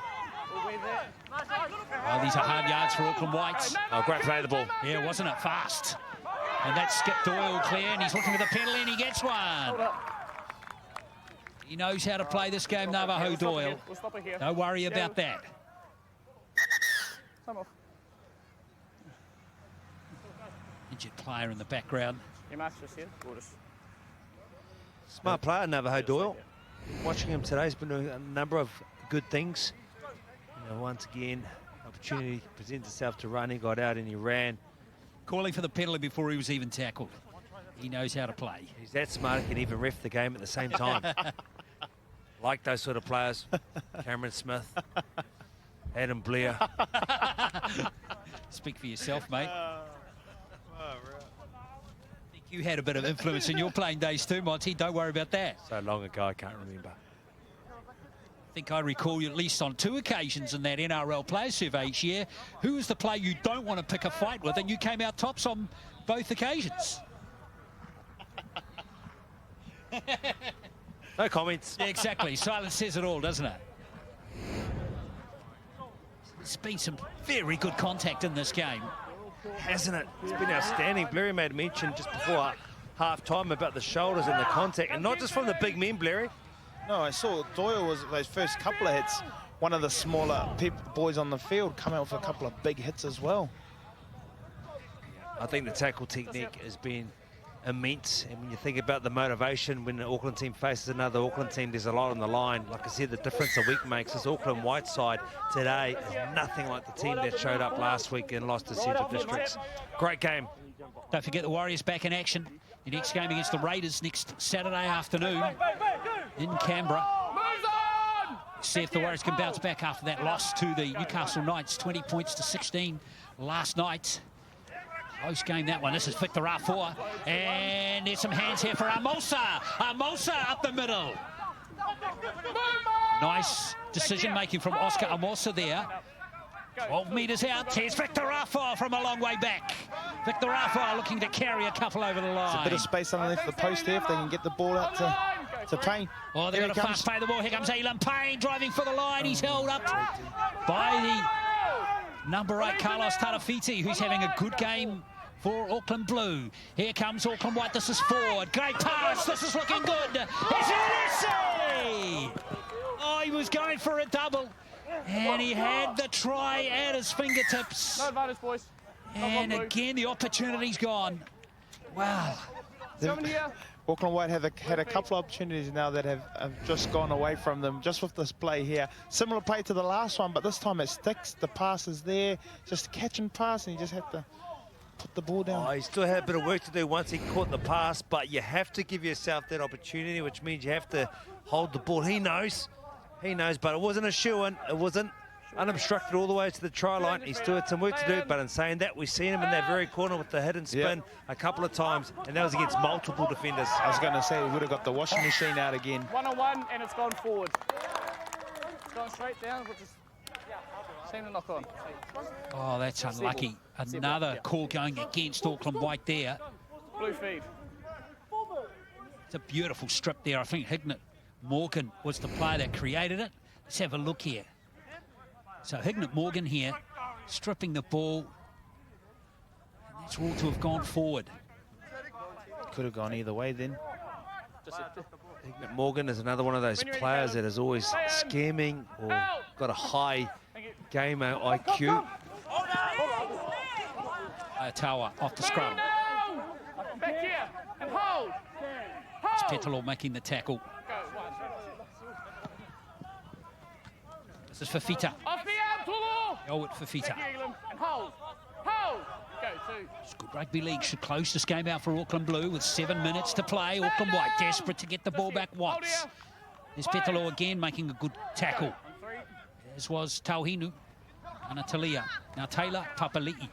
We'll win there. Oh, these are hard yards for Auckland Whites. Oh, great play of the ball. Yeah, wasn't it? Fast. And that's Skip Doyle clear, and he's looking for the penalty, and he gets one. He knows how to play this game, Navajo Doyle. Don't worry about that. Injured player in the background. Smart player, Navajo Doyle. Watching him today, he's been doing a number of good things. You know, once again, opportunity presents itself to run. He got out and he ran. Calling for the penalty before he was even tackled. He knows how to play. He's that smart, he can even ref the game at the same time. Like those sort of players. Cameron Smith, Adam Blair. Speak for yourself, mate. You had a bit of influence in your playing days too, Monty. Don't worry about that. So long ago, I can't remember. I think I recall you at least on 2 occasions in that NRL player survey each year. Who is the player you don't want to pick a fight with? And you came out tops on both occasions. No comments. Yeah, exactly. Silence says it all, doesn't it? There's been some very good contact in this game. Hasn't it? It's been outstanding. Blairy made mention just before half-time about the shoulders and the contact, and not just from the big men, Blairy. No, I saw Doyle was those first couple of hits. One of the smaller boys on the field come out with a couple of big hits as well. I think the tackle technique has been immense, and when you think about the motivation when the Auckland team faces another Auckland team, there's a lot on the line. Like I said, the difference a week makes. This Auckland White side today is nothing like the team that showed up last week and lost to Central Districts. Great game. Don't forget the Warriors back in action. The next game against the Raiders next Saturday afternoon in Canberra. See if the Warriors can bounce back after that loss to the Newcastle Knights, 20 points to 16 last night. Close game, that one. This is Victor R4. And there's some hands here for Amosa. Amosa up the middle. Nice decision-making from Oscar Amosa there. 12 metres out. Here's Victor Rafa from a long way back. Victor Rafa looking to carry a couple over the line. There's a bit of space underneath the post here if they can get the ball out to Payne. Oh, they're going to fast play the ball. Here comes Elan Payne driving for the line. He's held up by the number 8, Carlos Tarafiti, who's having a good game for Auckland Blue. Here comes Auckland White. This is forward. Great pass. This is looking good. It's Ulysses! Oh, he was going for a double. And he had the try at his fingertips. No advantage, boys. And again, the opportunity's gone. Wow. Auckland White had a couple of opportunities now that have just gone away from them, just with this play here. Similar play to the last one, but this time it sticks. The pass is there. Just catch and pass, and you just have to put the ball down. Oh, he still had a bit of work to do once he caught the pass, but you have to give yourself that opportunity, which means you have to hold the ball. He knows, but it wasn't a shoo-in. It wasn't unobstructed all the way to the try line. He still had some work to do, but in saying that, we've seen him in that very corner with the hit and spin a couple of times, and that was against multiple defenders. I was going to say, we would have got the washing machine out again. 1-on-1, and it's gone forward. It's gone straight down, which is seemed to knock on. Oh, that's unlucky. Another call going against Auckland White there. Blue feed. It's a beautiful strip there. I think Hignett Morgan was the player that created it. Let's have a look here. So Hignett Morgan here, stripping the ball. And that's all to have gone forward. Could have gone either way then. Hignett Morgan is another one of those players that is always scamming or got a high game IQ. Tower off the scrum. Back here and hold. It's Papalii making the tackle. This is Fafita. Off the arm, Tulu. Oh, it's Fafita. And hold. Hold. Go, 2. It's good rugby league should close this game out for Auckland Blue with 7 minutes to play. Auckland White desperate to get the ball back once. There's Papalii again making a good tackle. As was Tauhinu. Anatalia. Now Taylor Papalii.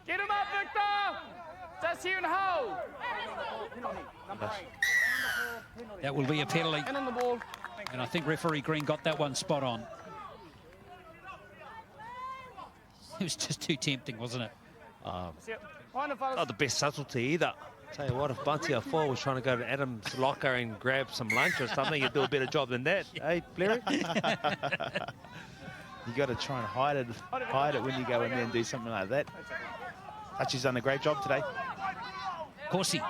Get him up, Victor. Just here and hold. That will be a penalty. And on the ball. And I think referee Green got that one spot on. It was just too tempting, wasn't it? Not the best subtlety either. Tell you what, if Bunty Afoa was trying to go to Adam's locker and grab some lunch or something, he'd do a better job than that. Hey, Blair? You got to try and hide it when you go in there and do something like that. Hutchie's done a great job today. Corsi.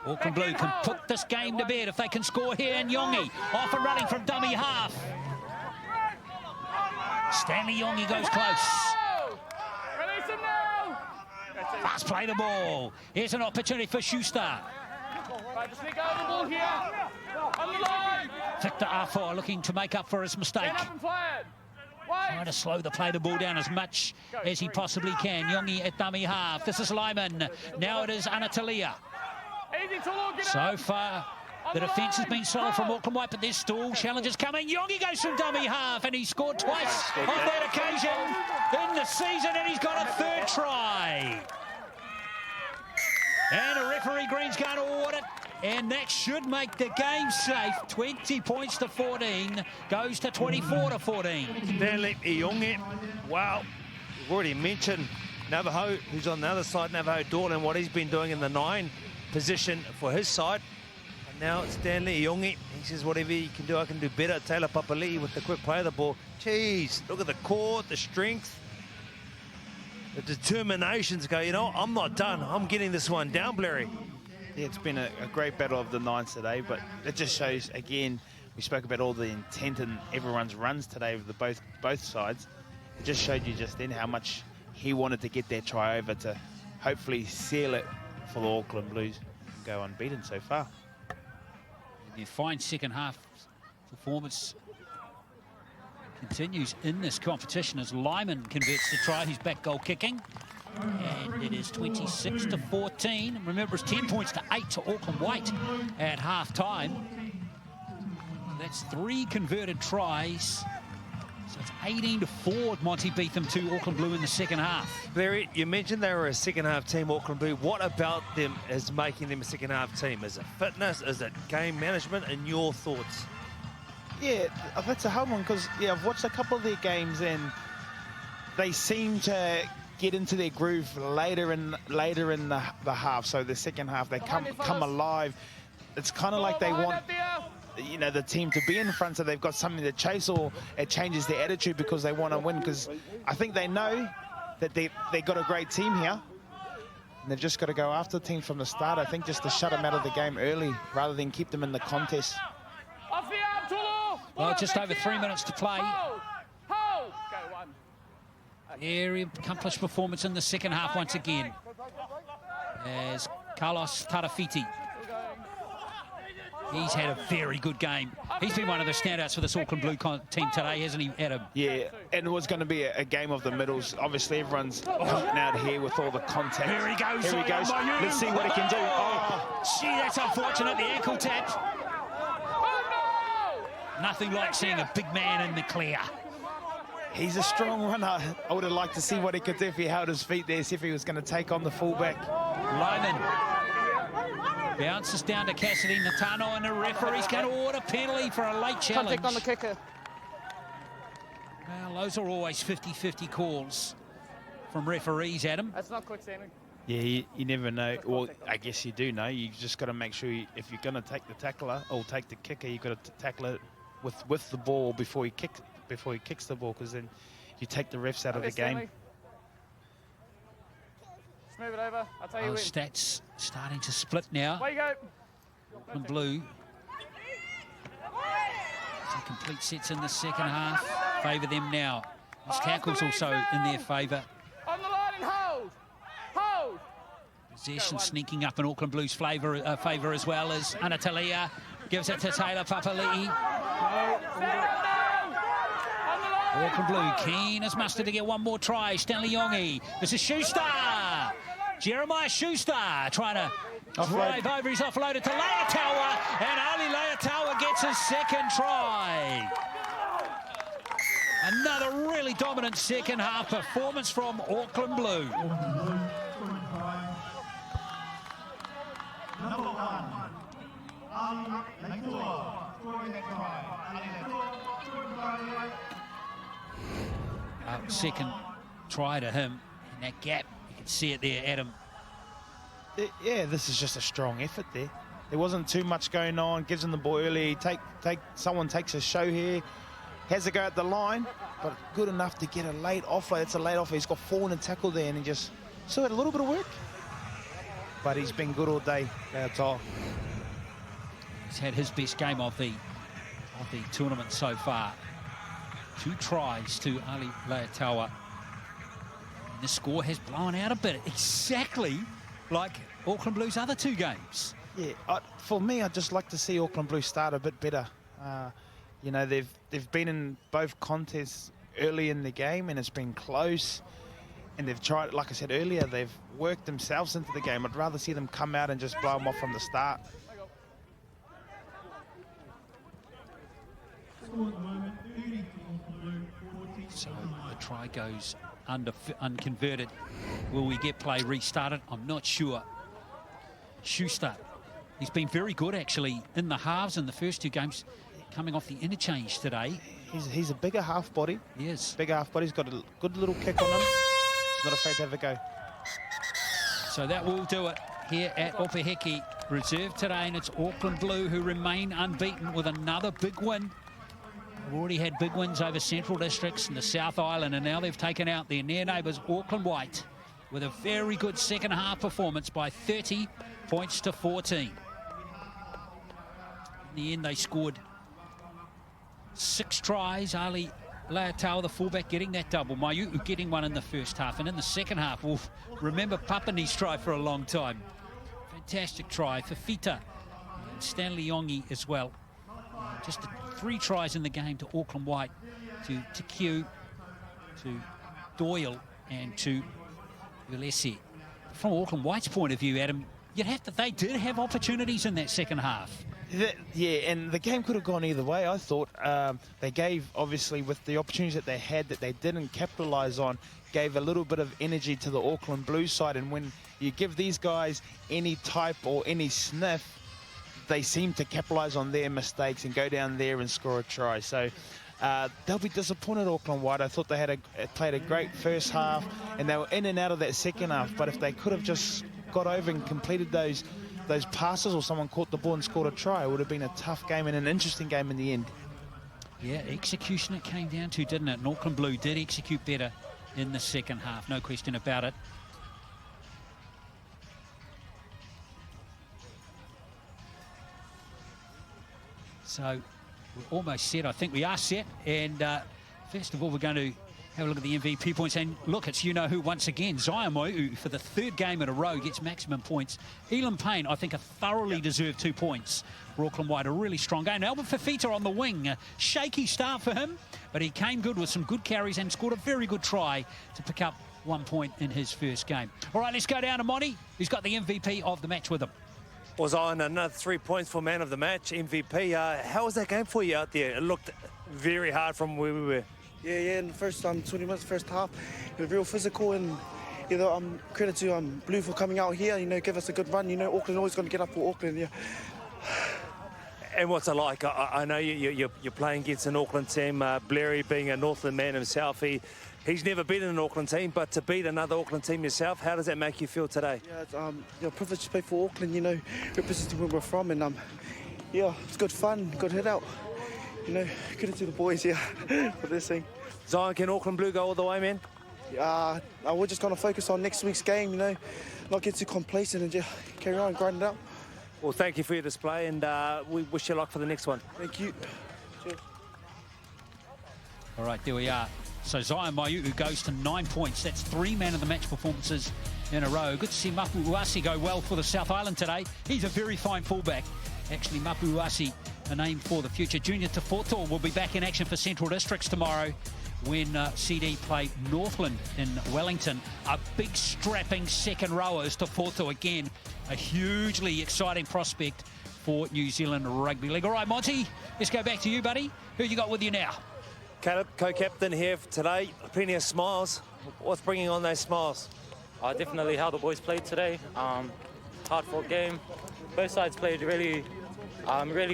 Auckland Blue can put this game to bed if they can score here. And Yongi off and running from dummy half. Stanley Yongi goes close. Release him now. Fast play the ball. Here's an opportunity for Schuster. Right, just let go of the ball here. On the line. Victor Afoa looking to make up for his mistake. Stand up and play it. Trying to slow the ball down as much as he possibly can. Yongi at dummy half. This is Lyman. Now it is Anatalia. So far, the defence has been solid from Auckland White, but there's still challenges coming. Yongi goes from dummy half, and he scored twice on that occasion in the season, and he's got a third try. And a referee Green's going to award it, and that should make the game safe. 20 points to 14, goes to 24 to 14. Stanley Yongi, wow. We've already mentioned Navajo, who's on the other side, Navajo Dorlan, what he's been doing in the 9 position for his side. And now it's Stanley Yongi. He says, whatever you can do, I can do better. Taylor Papalii with the quick play of the ball. Jeez, look at the core, the strength, the determination to go, you know, I'm not done. I'm getting this one down, Blairy. Yeah, it's been a great battle of the 9s today, but it just shows, again, we spoke about all the intent in everyone's runs today with both sides. It just showed you just then how much he wanted to get that try over to hopefully seal it for the Auckland Blues and go unbeaten so far. The fine second half performance continues in this competition as Lyman converts the try. He's back goal kicking. And it is 26 to 14. Remember, it's 10 points to 8 to Auckland White at half-time. That's 3 converted tries. So it's 18 to 4. Monty beat them to Auckland Blue in the second half. Larry, you mentioned they were a second half team, Auckland Blue. What about them is making them a second half team? Is it fitness? Is it game management? And your thoughts? Yeah, that's a hard one because I've watched a couple of their games and they seem to get into their groove later in the half. So the second half, they come alive. It's kind of like they want the team to be in front, so they've got something to chase, or it changes their attitude because they want to win. Because I think they know that they got a great team here. And they've just got to go after teams from the start, I think, just to shut them out of the game early rather than keep them in the contest. Well, just over 3 minutes to play. Very accomplished performance in the second half once again, as Carlos Tarafiti. He's had a very good game. He's been one of the standouts for this Auckland Blue team today, hasn't he, Adam? Yeah, and it was going to be a game of the middles. Obviously, everyone's coming out here with all the contact. Here he goes. Here he goes. Let's see what he can do. Oh, gee, that's unfortunate, the ankle tap. Nothing like seeing a big man in the clear. He's a strong runner. I would have liked to see what he could do if he held his feet there, see if he was going to take on the fullback. Lyman bounces down to Cassidy Natano, and the referee's going to order penalty for a late challenge. Contact on the kicker. Well, those are always 50-50 calls from referees, Adam. That's not quick-standing. Yeah, you never know. Well, I guess you do know. You just got to make sure if you're going to take the tackler or take the kicker, you've got to tackle it with the ball before he kicks the ball, because then you take the refs out of the game. Just move it over. I'll tell you when. Stats starting to split now. Way you go. And Blue. Some complete sets in the second half. Favour them now. His tackles also in their favour. On the line and hold. Hold. Possession sneaking up in Auckland Blues' favour as well, as Anatalia gives it to Taylor Papalii. Auckland Blue keen as mustard to get one more try. Stanley Yongi. This is Schuster. Jeremiah Schuster trying to drive over. He's offloaded to Leia, and Ali Leia gets his second try. Another really dominant second half performance from Auckland Blue. Second try to him in that gap. You can see it there, Adam. Yeah, this is just a strong effort there. There wasn't too much going on. Gives him the ball early. Someone takes a show here. Has a go at the line, but good enough to get a late offload. It's a late offload. He's got 4 in a tackle there, and he just still had a little bit of work. But he's been good all day. That's all. He's had his best game of the tournament so far. 2 tries to Ali Leia. The score has blown out a bit, exactly like Auckland Blues' other 2 games. Yeah, for me, I'd just like to see Auckland Blues start a bit better. You know, they've been in both contests early in the game, and it's been close. And they've tried, like I said earlier, they've worked themselves into the game. I'd rather see them come out and just blow them off from the start. So the try goes unconverted. Will we get play restarted? I'm not sure. Schuster, he's been very good actually in the halves in the first 2 games, coming off the interchange today. He's a bigger half body. He is. Bigger half body. He's got a good little kick on him. He's not afraid to have a go. So that will do it here at Opeheki. Reserve today, and it's Auckland Blue who remain unbeaten with another big win. They've already had big wins over Central Districts and the South Island, and now they've taken out their near neighbours Auckland White with a very good second half performance by 30 points to 14. In the end, they scored 6 tries. Ali Leia, the fullback, getting that double. Maiu'u getting one in the first half, and in the second half, we'll remember Papani's try for a long time. Fantastic try for Fita and Stanley Yongi as well. Just 3 tries in the game to Auckland White, to Q, to Doyle, and to Ulesi. From Auckland White's point of view, Adam, they did have opportunities in that second half. Yeah, and the game could have gone either way, I thought. They gave, obviously, with the opportunities that they had that they didn't capitalise on, gave a little bit of energy to the Auckland Blues side. And when you give these guys any type or any sniff, they seem to capitalise on their mistakes and go down there and score a try. So they'll be disappointed, Auckland White. I thought they had played a great first half, and they were in and out of that second half. But if they could have just got over and completed those passes, or someone caught the ball and scored a try, it would have been a tough game and an interesting game in the end. Yeah, execution it came down to, didn't it? And Auckland Blue did execute better in the second half, no question about it. So we're almost set. I think we are set. And first of all, we're going to have a look at the MVP points. And look, it's you-know-who once again. Zion Moi'u, for the third game in a row, gets maximum points. Elam Payne, I think, a thoroughly deserved 2 points for Auckland White. A really strong game. Albert Fafita on the wing. A shaky start for him, but he came good with some good carries and scored a very good try to pick up 1 point in his first game. All right, let's go down to Monty, who's got the MVP of the match with him. Was on another 3 points for man of the match, MVP. How was that game for you out there? It looked very hard from where we were. Yeah, in the first 20 minutes, first half, it was real physical, and credit to Blue for coming out here, give us a good run. Auckland always going to get up for Auckland, yeah. And what's it like? I know you're playing against an Auckland team. Blairy, being a Northland man himself, he's never been in an Auckland team, but to beat another Auckland team yourself, how does that make you feel today? Yeah, it's privileged to play for Auckland, representing where we're from, and yeah, it's good fun, good hit out. Credit to the boys, yeah, for this thing. Zion, can Auckland Blue go all the way, man? We're just going to focus on next week's game, not get too complacent and just carry on and grind it out. Well, thank you for your display, and we wish you luck for the next one. Thank you. Cheers. All right, there we are. So Zion Moi'u goes to 9 points. That's 3 man-of-the-match performances in a row. Good to see Mapu Uasi go well for the South Island today. He's a very fine fullback. Actually, Mapu Uasi, a name for the future. Junior Tafoto will be back in action for Central Districts tomorrow when CD play Northland in Wellington. A big strapping second rower is Tafoto again. A hugely exciting prospect for New Zealand Rugby League. All right, Monty, let's go back to you, buddy. Who you got with you now? Caleb, co-captain here today. Plenty of smiles. What's bringing on those smiles? Definitely how the boys played today. Hard-fought game. Both sides played really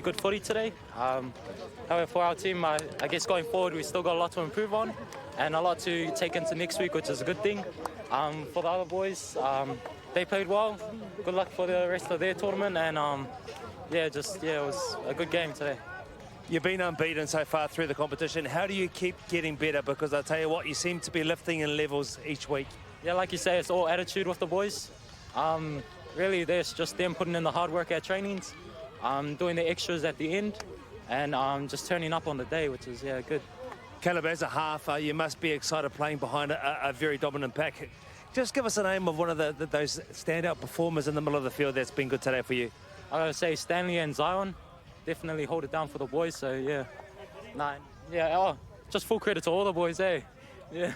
good footy today. However, for our team, I guess going forward, we still got a lot to improve on and a lot to take into next week, which is a good thing. For the other boys, they played well. Good luck for the rest of their tournament, and it was a good game today. You've been unbeaten so far through the competition. How do you keep getting better? Because I tell you what, you seem to be lifting in levels each week. Yeah, like you say, it's all attitude with the boys. Really, there's just them putting in the hard work at trainings, doing the extras at the end, and just turning up on the day, which is, good. Caleb, as a half, you must be excited playing behind a very dominant pack. Just give us a name of one of those standout performers in the middle of the field that's been good today for you. I gotta say Stanley and Zion definitely hold it down for the boys, so yeah. Just full credit to all the boys, eh? Yeah.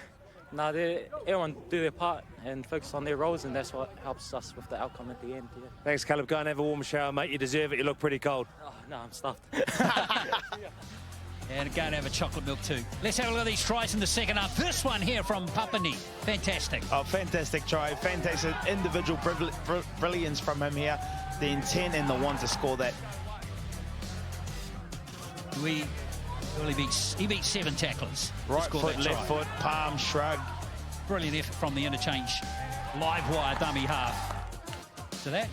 Everyone do their part and focus on their roles, and that's what helps us with the outcome at the end. Yeah. Thanks, Caleb. Go and have a warm shower, mate. You deserve it. You look pretty cold. Oh, no, I'm stuffed. And go and have a chocolate milk too. Let's have a look at these tries in the second half. This one here from Papalii. Fantastic. Oh, fantastic try. Fantastic individual brilliance from him here. The intent and the want to score that. He beat 7 tacklers. Right foot, left foot, palm, shrug. Brilliant effort from the interchange. Live wire dummy half. So that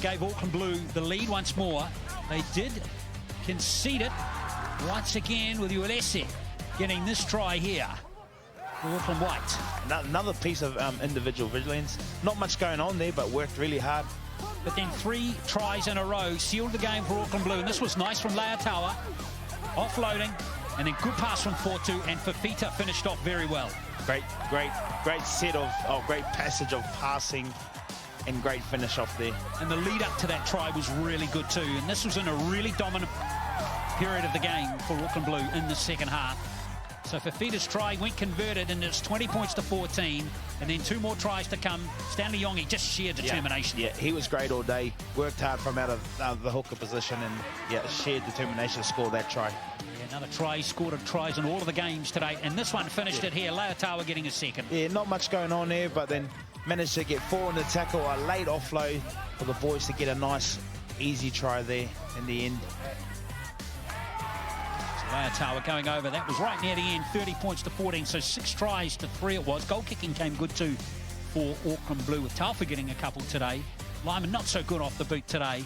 gave Auckland Blue the lead once more. They did concede it once again with Ulese getting this try here for Auckland White. Another piece of individual vigilance. Not much going on there, but worked really hard. But then 3 tries in a row sealed the game for Auckland Blue. And this was nice from Leia Tower. Offloading, and then good pass from Fortu, and Fafita finished off very well. Great set of, great passage of passing, and great finish off there. And the lead up to that try was really good too, and this was in a really dominant period of the game for Auckland Blue in the second half. So Fafita's try went converted, and it's 20 points to 14, and then 2 more tries to come. Stanley Yongi, just sheer determination. Yeah, he was great all day. Worked hard from out of the hooker position, and sheer determination to score that try. Yeah, another try, scored tries in all of the games today, and this one finished it here. Leia Tower getting a second. Yeah, not much going on there, but then managed to get 4 in the tackle. A late offload for the boys to get a nice easy try there in the end. Leia Tower going over. That was right near the end, 30 points to 14, so 6 tries to 3 it was. Goal kicking came good too for Auckland Blue, with Taufa getting a couple today. Lyman not so good off the boot today.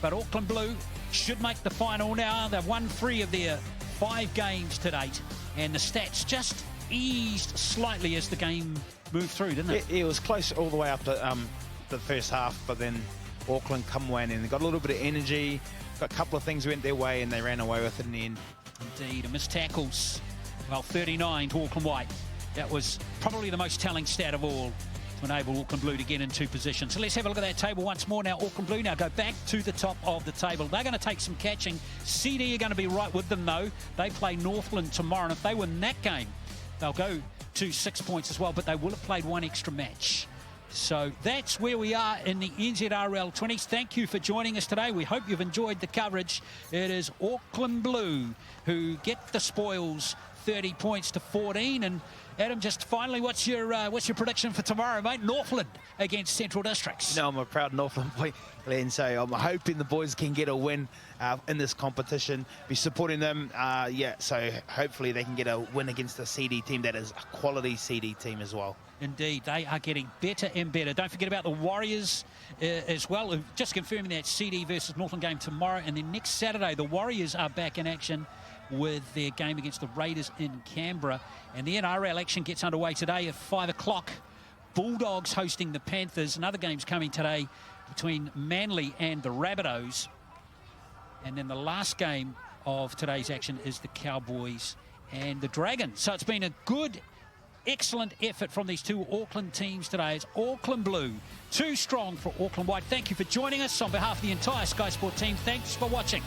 But Auckland Blue should make the final now. They've won 3 of their 5 games to date, and the stats just eased slightly as the game moved through, didn't it? It was close all the way up to the first half, but then Auckland come away and they got a little bit of energy, got a couple of things went their way, and they ran away with it in the end. Indeed, and missed tackles. Well, 39 to Auckland White. That was probably the most telling stat of all to enable Auckland Blue to get into position. So let's have a look at that table once more now. Auckland Blue now go back to the top of the table. They're going to take some catching. CD are going to be right with them, though. They play Northland tomorrow, and if they win that game, they'll go to 6 points as well, but they will have played 1 extra match. So that's where we are in the NZRL 20s. Thank you for joining us today. We hope you've enjoyed the coverage. It is Auckland Blue who get the spoils, 30 points to 14. And Adam, just finally, what's your prediction for tomorrow, mate? Northland against Central Districts. You know, I'm a proud Northland boy, Glenn, so I'm hoping the boys can get a win in this competition. Be supporting them, so hopefully they can get a win against a CD team that is a quality CD team as well. Indeed, they are getting better and better. Don't forget about the Warriors as well. Just confirming that CD versus Northland game tomorrow. And then next Saturday, the Warriors are back in action with their game against the Raiders in Canberra. And the NRL action gets underway today at 5 o'clock. Bulldogs hosting the Panthers. Another game's coming today between Manly and the Rabbitohs. And then the last game of today's action is the Cowboys and the Dragons. So it's been a good, excellent effort from these 2 Auckland teams today. It's Auckland Blue, too strong for Auckland White. Thank you for joining us on behalf of the entire Sky Sport team. Thanks for watching.